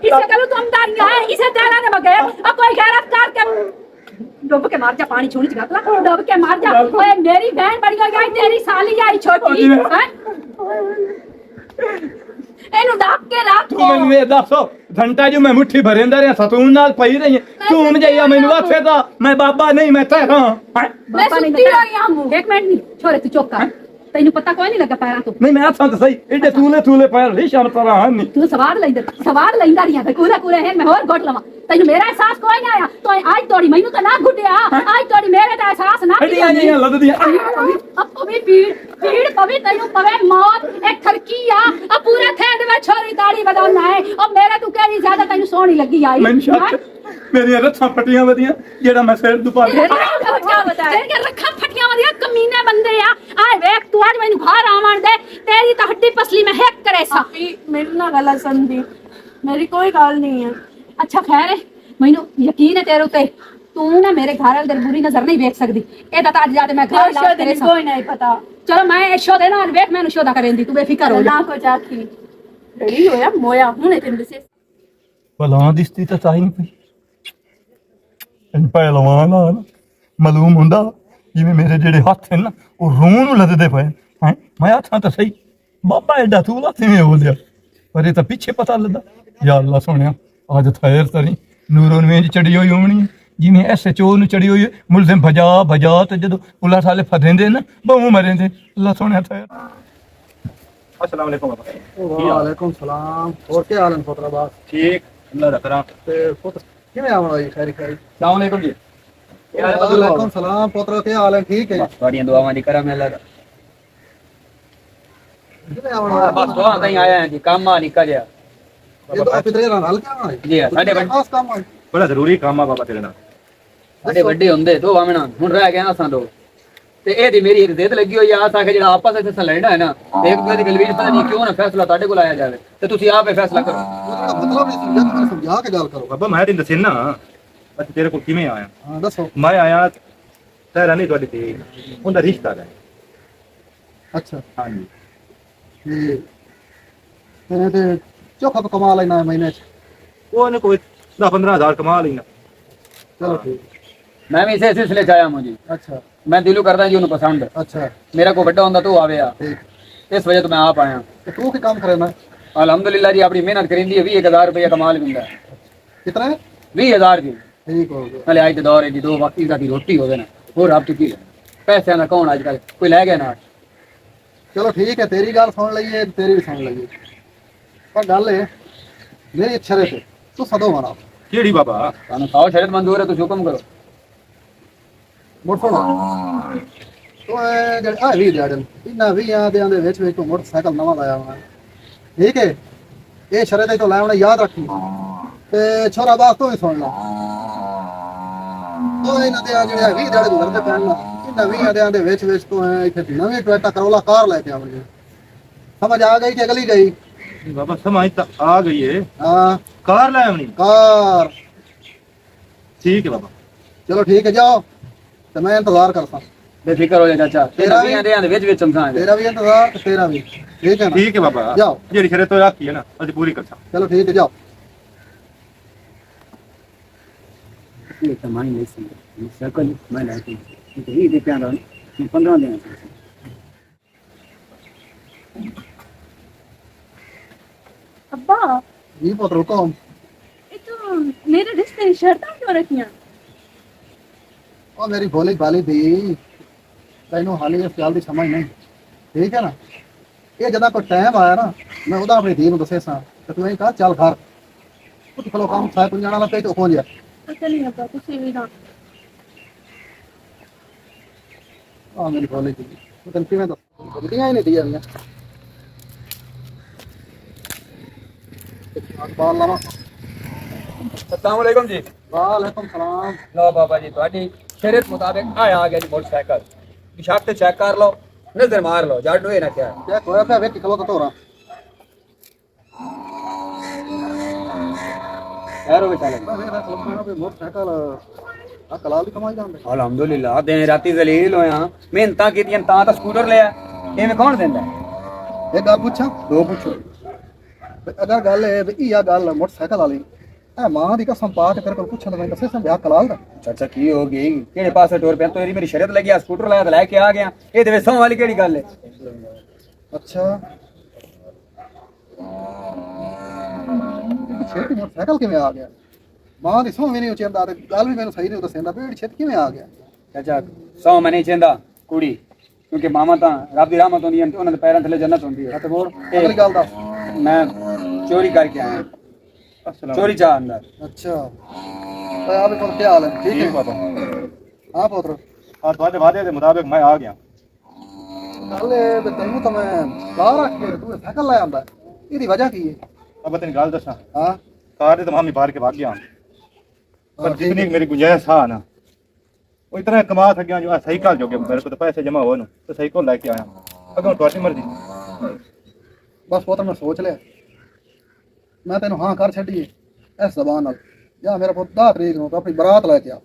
ਇਸੇ ਕਲੂ ਤੁਮ ਦਾਰੀਆਂ ਹੈ ਇਸੇ ਤਾਰਾ ਨੇ ਮਗੇ अब कोई गैरत करके डुब के मार जा पानी छूनी च गतला डुब के मार जा ओए मेरी बहन बड़ी हो गई तेरी साली आई छोटी है ਇਹਨੂੰ ਡਾਕ ਕੇ ਰੱਖ ਤੂੰ ਮੈਨੂੰ ਇਹ ਦੱਸੋ ਘੰਟਾ ਜੋ ਮੈਂ ਮੁੱਠੀ ਭਰੇਂਦਾ ਰਿਹਾ ਸਤੂਨ ਨਾਲ ਪਈ ਰਹੀ ਤੂੰ ਮਜਈਆ ਮੈਨੂੰ ਆਖੇ ਤਾਂ ਮੈਂ ਬਾਬਾ ਨਹੀਂ ਮੈਂ ਤੇਰਾ ਮੈਂ ਸੁੱਤੀ ਰਹੀ ਹਾਂ ਇੱਕ ਮਿੰਟ ਨਹੀਂ ਛੋਰੇ ਤੂੰ ਚੁੱਪ ਕਰ ਤੈਨੂੰ ਪਤਾ ਕੋਈ ਨਹੀਂ ਲੱਗਾ ਪੈਰਾਂ ਤੋਂ ਨਹੀਂ ਮੈਂ ਆਖਾਂ ਤਾਂ ਸਹੀ ਏਡੇ ਤੂਲੇ ਪੈਰ ਲਈ ਸ਼ਾਮ ਤਰਾ ਹਾਂ ਤੂੰ ਸਵਾਰ ਲੈਂਦਾ ਰਹੀਆਂ ਤੇ ਕੂਰੇ ਹੈ ਮੈਂ ਹੋਰ ਘੁੱਟ ਲਵਾਂ ਤੈਨੂੰ ਮੇਰਾ ਅਹਿਸਾਸ ਕੋਈ ਨਹੀਂ ਆਇਆ ਤੂੰ ਅੱਜ ਤੋੜੀ ਮੈਨੂੰ ਤਾਂ ਨਾ ਗੁੱਡਿਆ ਅੱਜ ਤੋੜੀ ਮੇਰੇ ਦਾ ਅਹਿਸਾਸ ਨਾ ਹੱਡੀਆਂ ਨਹੀਂ ਲੱਦਦੀਆਂ ਅੱਪੋ ਵੀ ਪੀੜ ਪਵੇ ਤੈਨੂੰ ਪਵੇ ਮੌਤ ਇੱਕ ਖਰਕੀ ਆ ਪੂਰੇ ਥੇ ਦੇ ਵਿੱਚ ਛੋਰੀ ਦਾੜੀ ਵਧਾਉਣਾ ਹੈ ਉਹ ਮੇਰੇ ਤੂੰ ਕਿਹੜੀ ਜ਼ਿਆਦਾ ਤੈਨੂੰ ਸੋਹਣੀ ਲੱਗੀ ਆਈ ਮੈਨੂੰ ਸ਼ੱਕ ਮੇਰੀਆਂ ਰੱਥਾਂ ਫਟੀਆਂ ਵਧੀਆਂ ਜਿਹੜਾ ਮੈਂ ਸਿਰ ਦੁਪਾ ਤੇਰੀਆਂ ਰੱਖਾਂ ਫਟੀਆਂ ਵਧੀਆਂ ਕਮੀਨੇ ਬੰਦੇ ਆ ਆਏ ਵੇਖ ਤੂੰ ਅੱਜ ਮੈਨੂੰ ਘਰ ਆਵਣ ਦੇ ਤੇਰੀ ਤਾਂ ਹੱਡੀ ਪਸਲੀ ਮੈਂ ਹੈਕ ਕਰੇ ਸਾ मेरी ना गलत समझी मेरी कोई गल नहीं है ਅੱਛਾ ਖੈਰ ਹੈ ਮੈਨੂੰ ਯਕੀਨ ਹੈ ਤੇਰੇ ਉੱਤੇ ਤੂੰ ਨਾ ਮੇਰੇ ਘਰ ਵਾਲੇ ਬੁਰੀ ਨਜ਼ਰ ਨਹੀਂ ਵੇਖ ਸਕਦੀ ਇਹ ਤਾਂ ਅੱਜ ਜਾ ਤੇ ਮੈਂ ਘਰ ਲਾ ਤੇਰੇ ਸਾਹ कोई नहीं पता ਚਲੋ ਮੈਂ ਇਹ ਸ਼ੋਦੇ ਨਾਲ ਵੇਖ ਮੈਨੂੰ ਸ਼ੋਦਾ ਕਰੇਂਦੀ ਤੂੰ ਬੇਫਿਕਰ ਹੋ ਜਾ ना को चाखी रेडी होया मोया हुने तेन दसे ਭਲਾ ਦਿਸਤੀ ਤਾਂ ਚਾਹੀ ਨਹੀਂ ਪਈ ਪਹਿਲਵਾਨ ਨਾਲ ਮਾਲੂਮ ਹੁੰਦਾ ਜਿਵੇਂ ਮੇਰੇ ਜਿਹੜੇ ਹੱਥ ਹਨ ਨਾ ਉਹ ਰੂਹ ਨੂੰ ਲੱਦਦੇ ਪਏ ਹੈ ਮੈਂ ਹੱਥਾਂ ਤਾਂ ਸਹੀ ਬਾਬਾ ਐਡਾ ਤੂਲਾ ਕਿਵੇਂ ਹੋ ਲਿਆ ਪਰ ਇਹ ਤਾਂ ਪਿੱਛੇ ਪਤਾ ਲੱਗਾ ਯਾ ਅੱਲਾ ਸੋਹਣਿਆ ਅੱਜ ਥੈਰ ਤਰੀ ਨੂਰੋਂ ਨੂੰ ਚੜੀ ਹੋਈ ਹੋਣੀ ਜਿਵੇਂ ਐਸਐਚਓ ਨੂੰ ਚੜੀ ਹੋਈ ਮੁਲਜ਼ਮ ਭਜਾ ਤੇ ਜਦੋਂ ਪੁਲਿਸ ਵਾਲੇ ਫਦੇਂਦੇ ਨਾ ਬਹੁ ਮਰੇਂਦੇ ਅੱਲਾ ਸੋਹਣਿਆ ਥੈਰ अस्सलाम वालेकुम बाबा वालेकुम सलाम और क्या हाल है फतराबाद ठीक अल्लाह दा करम ते पुत्र किवें आवन होई खैरी अस्सलाम वालेकुम जी वालेकुम सलाम पुत्र क्या हाल है ठीक है ਤੁਹਾਡੀਆਂ ਦੁਆਵਾਂ ਦੀ ਕਰਮ ਹੈ ਅੱਲਾ ਦਾ किवें आवन होया ਬਸ ਦੁਆ ਤਾਈਂ ਆਇਆ ਹਾਂ ਜੀ ਕੰਮ ਆ ਨਿਕਾ ਜਿਆ ये तो आप इधर हल क्या होना ਜੀ ਸਾਡੇ ਵੱਡੇ खास काम है बड़ा जरूरी काम है बाबा तेरे नाल ਸਾਡੇ ਵੱਡੇ ਹੁੰਦੇ ਦੋ ਆਵਣਾ ਹੁਣ ਰਹਿ ਗਏ ਅਸਾਂ ਦੋ ਤੇ ਇਹਦੀ ਮੇਰੀ ਇੱਕ ਜ਼ਿੱਦ ਲੱਗੀ ਹੋਈ ਆ ਤਾਂ ਕਿ ਜਿਹੜਾ ਆਪਸ ਵਿੱਚ ਲੜਨਾ ਹੈ ਨਾ ਇੱਕ ਦੂਜੇ ਦੀ ਗਲਵੀਜ ਪਤਾ ਨਹੀਂ ਕਿਉਂ ਨਾ ਫੈਸਲਾ ਤੁਹਾਡੇ ਕੋਲ ਆਇਆ ਜਾਵੇ ਤੇ ਤੁਸੀਂ ਆਪੇ ਫੈਸਲਾ ਕਰੋ मतलब नहीं समझा तो समझा के गल करो बाबा मैं तेन दसे ना अच्छा तेरे को किवें आया हां दसो मैं आया तेरा नहीं ਤੁਹਾਡੀ ਤੇ ਉਹਦਾ ਰਿਸ਼ਤਾ ਹੈ अच्छा ਹਾਂਜੀ तेरे ते चोखा कमा लेना महीने च ਉਹਨੇ ਕੋਈ 10-15 ਹਜ਼ਾਰ ਕਮਾ ਲੈਣਾ चलो ठीक ਮੈਂ ਵੀ ਇਸੇ ਸਿਲਸਿਲੇ ਚ ਆਇਆ ਹਾਂ ਜੀ अच्छा ਮੈਂ ਦਿਲੋਂ ਕਰਦਾ ਜੀ ਉਹਨੂੰ ਪਸੰਦ अच्छा ਮੇਰਾ ਕੋ ਵੱਡਾ ਹੁੰਦਾ ਤਾਂ ਉਹ ਆਵੇ ਆ ठीक ਇਸ ਵਜ੍ਹਾ ਤੋਂ ਮੈਂ ਆਪ ਆਇਆ तो तू की काम करे ना ਅਲਹਮਦੁਲਿਲਾ ਜੀ ਆਪਣੀ ਮਿਹਨਤ ਕਰਿੰਦੀ ਹੈ 20000 ਰੁਪਏ ਕਮਾਲ ਮਿਲਦਾ कितना है 20000 ਜੀ ठीक हो गया ਨਾਲੇ ਅੱਜ ਦੇ ਦੌਰ ਦੀ ਦੋ ਵਕਤੀ ਦੀ ਰੋਟੀ ਹੋਵੇ ਨਾ ਹੋਰ ਆਪ ਕੀ ਪੈਸਿਆਂ ਦਾ ਕੌਣ ਅੱਜ ਕੱਲ ਕੋਈ ਲੈ ਗਿਆ ਨਾ चलो ठीक है तेरी गल सुन लईए तेरी भी सुन लईए पर गल है मेरी इच्छा है तू सदो मारा ਕਿਹੜੀ ਬਾਬਾ ਤੁਹਾਨੂੰ ਸਾਓ ਸ਼ਰਤ ਮਨਜ਼ੂਰ ਹੈ ਤੁਸੀਂ ਹੁਕਮ ਕਰੋ ਮੁੜ ਸੁਣਾ ਤੂੰ ਜਿਹੜੇ ਆ ਵੀ ਜਾੜਨ ਇਹਨਾਂ ਵੀਆਂ ਦੇ ਵਿੱਚ ਤੂੰ ਮੋਟਰਸਾਈਕਲ ਨਵਾਂ ਲਾਇਆ ਵਾ ਠੀਕ ਹੈ ਇਹ ਸ਼ਰਤ ਤੋਂ ਲਾਉਣਾ ਯਾਦ ਰੱਖੀ ਤੇ ਛੋਰਾ ਬਾਤ ਤੋਂ ਹੀ ਸੁਣ ਲਾ ਤੂੰ ਇਹਨਾਂ ਦੇ ਜਿਹੜੇ 20 ਜਿਹੜੇ ਗੁਜ਼ਰਦੇ ਪੈਣ ਨਾ ਇਹਨਾਂ ਵੀਆਂ ਦੇ ਵਿੱਚ ਤੂੰ ਇੱਥੇ ਨਵੀਂ ਟੋਇਟਾ ਕਰੋਲਾ ਕਾਰ ਲੈ ਕੇ ਆਵਣੀ ਸਮਝ ਆ ਗਈ ਕਿ ਅਗਲੀ ਗਈ बाबा समझ तो आ गई है हाँ कार लाया हमने कार ठीक है बाबा चलो ठीक है जाओ तो मैं इंतजार करता ਬੇਫਿਕਰ ਹੋ ਜਾ ਚਾਚਾ ਤੇਰਾ ਵੀ- ਤੇਰਾ ਵੀ ਦੇ ਵਿੱਚ ਚਮਕਾਂਗੇ तेरा भी इंतजार तो तेरा भी ठीक है ना ठीक है बाबा जाओ जेडी शरत तो आखी है ना अज पूरी कर सा चलो ठीक है जाओ ਇਹ ਤਾਂ ਮਾਈ ਨਹੀਂ ਸੀ ਸਰਕਲ ਮੈਂ ਲੈ ਕੇ ਇਹ ਦੇ ਪਿਆਰਾ 15 ਦਿਨ अब्बा जी पुत्र हुकम मेरे रिश्ते दी शर्तां क्यों रखियां? ਉਹ ਮੇਰੀ ਭੋਲੀ ਭਾਲੀ ਦੀ ਤੈਨੂੰ ਹਾਲੇ ਇਸ ਗੱਲ ਦੀ ਸਮਝ ਨਹੀਂ, ਠੀਕ ਹੈ ਨਾ। ਇਹ ਜਦੋਂ ਕੋਈ ਟਾਈਮ ਆਇਆ ਨਾ, ਮੈਂ ਉਹਦਾ ਆਪਣੀ ਧੀ ਨੂੰ ਦੱਸੇ ਸਾਂ ਤੇ ਤੂੰ ਇਹ ਕਹ ਚੱਲ ਘਰ ਉੱਠ ਖਲੋ, ਕੰਮ ਸਾਇ ਪੁੰਜਾਣਾ ਲਾ ਪਈ ਤੇ ਹੋ ਜਾ। पता नहीं अब्बा तुसी भी ना ਆ ਮੇਰੀ ਭੋਲੀ ਦੀ ਤੂੰ ਤੈਨੂੰ ਕਿਵੇਂ ਦੱਸ ਬੁੱਧੀਆਂ ਹੀ ਨਹੀਂ ਦੀ ਜਾਂਦੀਆਂ। ਬਾਲ ਲਾਵਾ। अस्सलाम वालेकुम जी। ਵਾਲੇਕੁਮ ਸਲਾਮ। लो बाबा जी ਤੁਹਾਡੀ शरीयत मुताबिक आ गया जी मोटरसाइकिल की शर्त ते चेक कर लो, नजर मार लो, जड़ होए ना क्या ਚੈੱਕ ਹੋਇਆ ਪਿਆ ਵੇਖ ਖਲੋ ਤਾਂ ਤੋਰਾ। खैर होवे चले। मोटरसाइकिल ਆ ਕਲਾਲ ਦੀ ਕਮਾਈ ਜਾਂਦੇ। अल्हम्दुलिल्लाह दिन राती जलील होया, मेहनतां कीतियां तां ਤਾਂ ਸਕੂਟਰ ਲਿਆ, ਐਵੇਂ ਕੌਣ ਦਿੰਦਾ? ਇਹ ਗੱਲ ਪੁੱਛਾਂ, ਦੋ ਪੁੱਛੋ। ਵੀ ਅਗਰ ਗੱਲ ਹੈ ਵੀ ਇਹ ਆ ਗੱਲ ਮੋਟਰਸਾਈਕਲ ਵਾਲੀ, ਇਹ ਮਾਂ ਦੀ ਕਸਮ ਪਾ ਕੇ ਤੇਰੇ ਕੋਲ ਪੁੱਛਣ ਦਾ ਦੱਸੇ ਸੰਭਿਆ ਕਲਾਲ ਦਾ। ਚਾਚਾ ਕੀ ਹੋ ਗਈ? ਕਿਹੜੇ ਪਾਸੇ ਟੋਰ ਪਿਆ? ਤੋਰੀ ਮੇਰੀ ਸ਼ਰੀਅਤ ਲੱਗੀ, ਸਕੂਟਰ ਲਾਇਆ ਤੇ ਲੈ ਕੇ ਆ ਗਿਆ, ਇਹ ਦੇ ਵਿੱਚ ਵਾਲੀ ਕਿਹੜੀ ਗੱਲ ਹੈ? ਅੱਛਾ ਛੇਤੀ ਮੋਟਰਸਾਈਕਲ ਕਿਵੇਂ ਆ ਗਿਆ? ਮਾਂ ਦੀ ਸੌਂ ਵੀ ਨਹੀਂ ਉਚਿੰਦਾ ਤੇ ਗੱਲ ਵੀ ਮੈਨੂੰ ਸਹੀ ਨਹੀਂ ਦੱਸਦਾ ਵੀ ਛੇਤੀ ਕਿਵੇਂ ਆ ਗਿਆ? ਚਾਚਾ ਸੌ ਮੈਂ ਨਹੀਂ ਚਾਹੁੰਦਾ ਕੁੜੀ, ਕਿਉਂਕਿ ਮਾਮਾ ਤਾਂ ਰੱਬ ਦੀ ਰਹਿਮਤ ਹੁੰਦੀ ਹੈ, ਉਹਨਾਂ ਦੇ ਪੈਰਾਂ ਥੱਲੇ ਜੰਨਤ ਹੁੰਦੀ ਹੈ। ਤੇ ਹੋਰ ਅਗਲੀ ਗੱਲ ਦੱਸ। ਮੈਂ ਚੋਰੀ ਕਰਕੇ ਆਇਆ, ਚੋਰੀ ਚਾਹ ਅੰਦਰ। ਅੱਛਾ ਤੇ ਆ ਵੀ ਕੋਲ ਕੀ ਹਾਲ ਹੈ? ਠੀਕ ਹੈ ਬਾਬਾ। ਹਾਂ ਪੁੱਤਰ, ਆ ਤੁਹਾਡੇ ਵਾਅਦੇ ਦੇ ਮੁਤਾਬਿਕ ਮੈਂ ਆ ਗਿਆ। ਗੱਲ ਇਹ ਵੀ ਤੈਨੂੰ ਤਾਂ ਮੈਂ ਕਾਰ ਰੱਖ ਕੇ ਤੂੰ ਸਾਈਕਲ ਲੈ ਆਂਦਾ, ਇਹਦੀ ਵਜ੍ਹਾ ਕੀ ਹੈ? अब तेन गल दसा, हाँ कार तो मामी बाहर के भाग गया, पर जितनी मेरी गुंजाइश था ना वो इतना कमा था गया जो सही कल जो गया, मेरे को तो पैसे जमा हो तो सही को लेके आया। अगर तुम्हारी मर्जी। बस पुत्र मैं सोच लिया, मैं तेन हाँ कर छड़ी इस जबान नाल। जा मेरा पुत 10 तरीक ਨੂੰ अपनी बारात लेके आ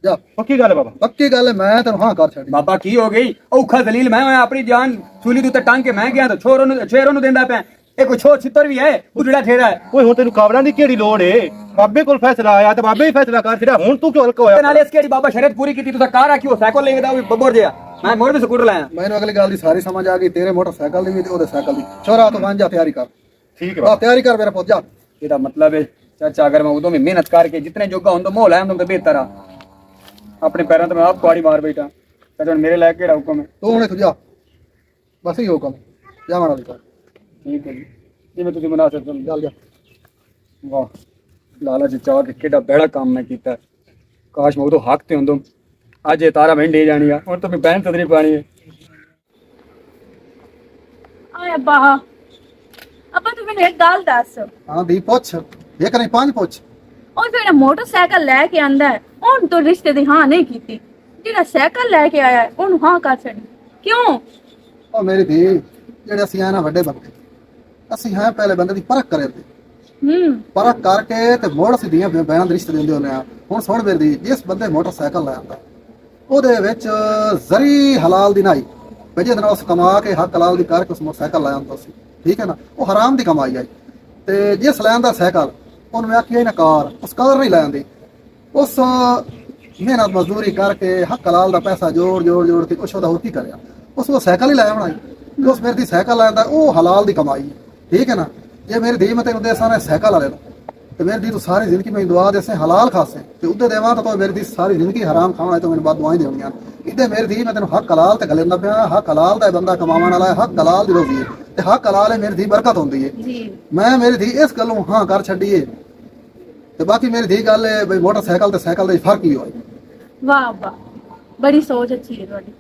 जा। पक्की गल है बाबा? पक्की गल है, मैं तेन हाँ कर छड़ी। बाबा की हो गई? औखा दलील मैं अपनी जान सूली तू टांग के मैं गया तो छोरों नु देंदा पे। ਇਹ ਕੋਈ ਛੋਟ ਛਿੱਤਰ ਵੀ ਹੈ, ਉਜੜਾ ਠੇੜਾ ਹੈ। ਓਏ ਹੁਣ ਤੈਨੂੰ ਕਾਬਲਾਂ ਦੀ ਕਿਹੜੀ ਲੋੜ ਏ? ਬਾਬੇ ਕੋਲ ਫੈਸਲਾ ਆਇਆ ਤੇ ਬਾਬੇ ਹੀ ਫੈਸਲਾ ਕਰ ਛੜਿਆ, ਹੁਣ ਤੂੰ ਕਿਉਂ ਹਲਕਾ ਹੋਇਆ? ਤੇ ਨਾਲੇ ਇਸ ਕਿਹੜੀ ਬਾਬਾ ਸ਼ਰੀਅਤ ਪੂਰੀ ਕੀਤੀ, ਤੂੰ ਕਾਰ ਰੱਖੀ, ਉਹ ਸਾਈਕਲ ਲੈ ਕੇ ਦਾ ਵੀ ਬੱਬਰ ਜਿਆ, ਮੈਂ ਮੋੜ ਵੀ ਸਕੂਟਰ ਲਾਇਆ। ਮੈਨੂੰ ਅਗਲੀ ਗੱਲ ਦੀ ਸਾਰੀ ਸਮਝ ਆ ਗਈ, ਤੇਰੇ ਮੋਟਰਸਾਈਕਲ ਦੀ ਵੀ ਤੇ ਉਹਦੇ ਸਾਈਕਲ ਦੀ। ਛੋਰਾ ਤੋਂ ਬਣ ਜਾ, ਤਿਆਰੀ ਕਰ। ठीक है ਆ ਤਿਆਰੀ ਕਰ ਮੇਰਾ ਪੁੱਤ, ਜਾ। ਇਹਦਾ ਮਤਲਬ ਹੈ ਚਾਚਾ ਅਗਰ ਮੈਂ ਉਦੋਂ ਵੀ ਮਿਹਨਤ ਕਰਕੇ ਜਿਤਨੇ ਜੋਗਾ ਹੁੰਦਾ ਮੋਹ ਲਾਇਆ ਹੁੰਦਾ ਤਾਂ ਬਿਹਤਰ ਆ। ਆਪਣੇ ਪੈਰਾਂ ਤੇ ਮੈਂ ਆਪ ਕੁਆੜੀ ਮਾਰ ਬੈਠਾ, ਚਾਚਾ ਮੇਰੇ ਲੈ ਕੇ ਕਿਹੜਾ ਹੁਕਮ ਹੈ? ਤੂੰ ਹੁਣੇ ਤੂੰ ਜਾ, ਬਸ ਹੀ ਹੁਕਮ ਜਾਵਣ ਵਾਲੀ ਕਰ। ਠੀਕ ਹੈ ਜੀ, ਜਿਵੇਂ ਤੁਸੀਂ ਮੁਨਾਸਿਬ ਸਮਝੋ। ਚੱਲ ਜਾ। ਵਾਹ ਲਾਲਾ ਜੀ ਚਾਹ ਕੇ ਕਿਹੜਾ ਬਹਿੜਾ ਕੰਮ ਮੈਂ ਕੀਤਾ, ਕਾਸ਼ ਮੈਂ ਉਦੋਂ ਹੱਕ ਤੇ ਹੁੰਦਾ। ਅੱਜ ਇਹ ਤਾਰਾ ਵੰਡੇ ਜਾਣੀ ਆ, ਹੁਣ ਤਾਂ ਮੈਂ ਬਹਿਣ ਤਦਰੀ ਪਾਣੀ ਹੈ। ਆਏ ਅੱਬਾ, ਅੱਬਾ ਤੂੰ ਮੈਨੂੰ ਇੱਕ ਗੱਲ ਦੱਸ, ਹਾਂ ਦੀ ਪੁੱਛ, ਇੱਕ ਨਹੀਂ 5 ਪੁੱਛ। ਉਹ ਜਿਹੜਾ ਮੋਟਰਸਾਈਕਲ ਲੈ ਕੇ ਆਂਦਾ ਹੈ ਉਹਨੂੰ ਤੋਂ ਰਿਸ਼ਤੇ ਦੀ ਹਾਂ ਨਹੀਂ ਕੀਤੀ, ਜਿਹੜਾ ਸਾਈਕਲ ਲੈ ਕੇ ਆਇਆ ਹੈ ਉਹਨੂੰ ਹਾਂ ਕਰ ਛੱਡੀ, ਕਿਉਂ? ਉਹ ਮੇਰੀ ਧੀ, ਜਿਹੜੇ ਅਸੀਂ ਆ ਨਾ ਵੱਡੇ ਬੰਦੇ, ਅਸੀਂ ਹਾਂ ਪਹਿਲੇ ਬੰਦੇ ਦੀ ਪਰਖ ਕਰੇ ਤੇ ਪਰਖ ਕਰਕੇ ਤੇ ਮੋੜ ਅਸੀਂ ਦੀਆਂ ਬੈਨਾਂ ਦੇ ਰਿਸ਼ਤੇ ਦਿੰਦੇ ਹੁੰਦੇ ਆ। ਹੁਣ ਸੁਣ ਮੇਰੀ ਧੀ, ਜਿਸ ਬੰਦੇ ਮੋਟਰਸਾਈਕਲ ਲੈ ਆਂਦਾ ਉਹਦੇ ਵਿੱਚ ਜ਼ਰੀ ਹਲਾਲ ਦੀ ਨਹੀਂ, ਜਿਹਦੇ ਨਾਲ ਉਸ ਕਮਾ ਕੇ ਹੱਕ ਹਲਾਲ ਦੀ ਕਰਕੇ ਉਸ ਮੋਟਰਸਾਈਕਲ ਲੈ ਆਂਦਾ ਸੀ, ਠੀਕ ਹੈ ਨਾ, ਉਹ ਹਰਾਮ ਦੀ ਕਮਾਈ ਆਈ। ਤੇ ਜਿਸ ਲੈਣ ਦਾ ਸਾਈਕਲ ਉਹਨੂੰ ਆਖਿਆ ਨਾ ਕਾਰ, ਉਸ ਕਾਰ ਨਹੀਂ ਲੈ ਆਂਦੀ, ਉਸ ਮਿਹਨਤ ਮਜ਼ਦੂਰੀ ਕਰਕੇ ਹੱਕ ਹਲਾਲ ਦਾ ਪੈਸਾ ਜੋੜ ਕੇ ਕੁਛ ਉਹਦਾ ਹੋਰ ਕੀ ਕਰਿਆ, ਉਸ ਨੂੰ ਸਾਈਕਲ ਹੀ ਲੈ ਆਉਣਾ। ਜੋ ਉਸ ਮੇਰੀ ਦੀ ਸਾਈਕਲ ਲੈਂਦਾ ਉਹ ਹਲਾਲ ਦੀ ਕਮਾਈ ਹੈ, ਠੀਕ ਹੈ ਨਾ। ਜੇ ਮੇਰੀ ਧੀ ਮੈਂ ਤੈਨੂੰ ਦੇਸਾਂ ਨੇ ਸਾਈਕਲ ਵਾਲੇ ਦਾ ਤੇ ਮੇਰੀ ਧੀ ਤੂੰ ਸਾਰੀ ਜ਼ਿੰਦਗੀ ਮੈਨੂੰ ਦੁਆ ਦੇਸੇ ਹਲਾਲ ਖਾਸੇ ਤੇ ਉਹਦੇ ਦੇਵਾਂ ਤਾਂ ਤੂੰ ਮੇਰੀ ਧੀ ਸਾਰੀ ਜ਼ਿੰਦਗੀ ਹਰਾਮ ਖਾਣਾ ਤੇ ਮੈਨੂੰ ਬਾਅਦ ਦੁਆਈ ਦੇਣੀਆਂ। ਇਹਦੇ ਮੇਰੀ ਧੀ ਮੈਂ ਤੈਨੂੰ ਹੱਕ ਹਲਾਲ ਤੇ ਗਲੇਂਦਾ ਪਿਆ, ਹੱਕ ਹਲਾਲ ਦਾ ਬੰਦਾ ਕਮਾਉਣ ਵਾਲਾ ਹੈ, ਹੱਕ ਹਲਾਲ ਦੀ ਰੋਜ਼ੀ ਹੈ ਤੇ ਹੱਕ ਹਲਾਲ ਹੈ, ਮੇਰੀ ਧੀ ਬਰਕਤ ਹੁੰਦੀ ਹੈ। ਮੈਂ ਮੇਰੀ ਧੀ ਇਸ ਗੱਲੋਂ ਹਾਂ ਕਰ ਛੱਡੀਏ ਤੇ ਬਾਕੀ ਮੇਰੀ ਧੀ ਗੱਲ ਹੈ ਬਈ ਮੋਟਰਸਾਈਕਲ ਤੇ ਸਾਈਕਲ ਦਾ ਫਰਕ ਹੀ ਹੋਇਆ। ਵਾਹ ਵਾਹ, ਬੜੀ ਸੋਚ ਅੱਛੀ ਹੈ ਤੁਹਾਡੀ।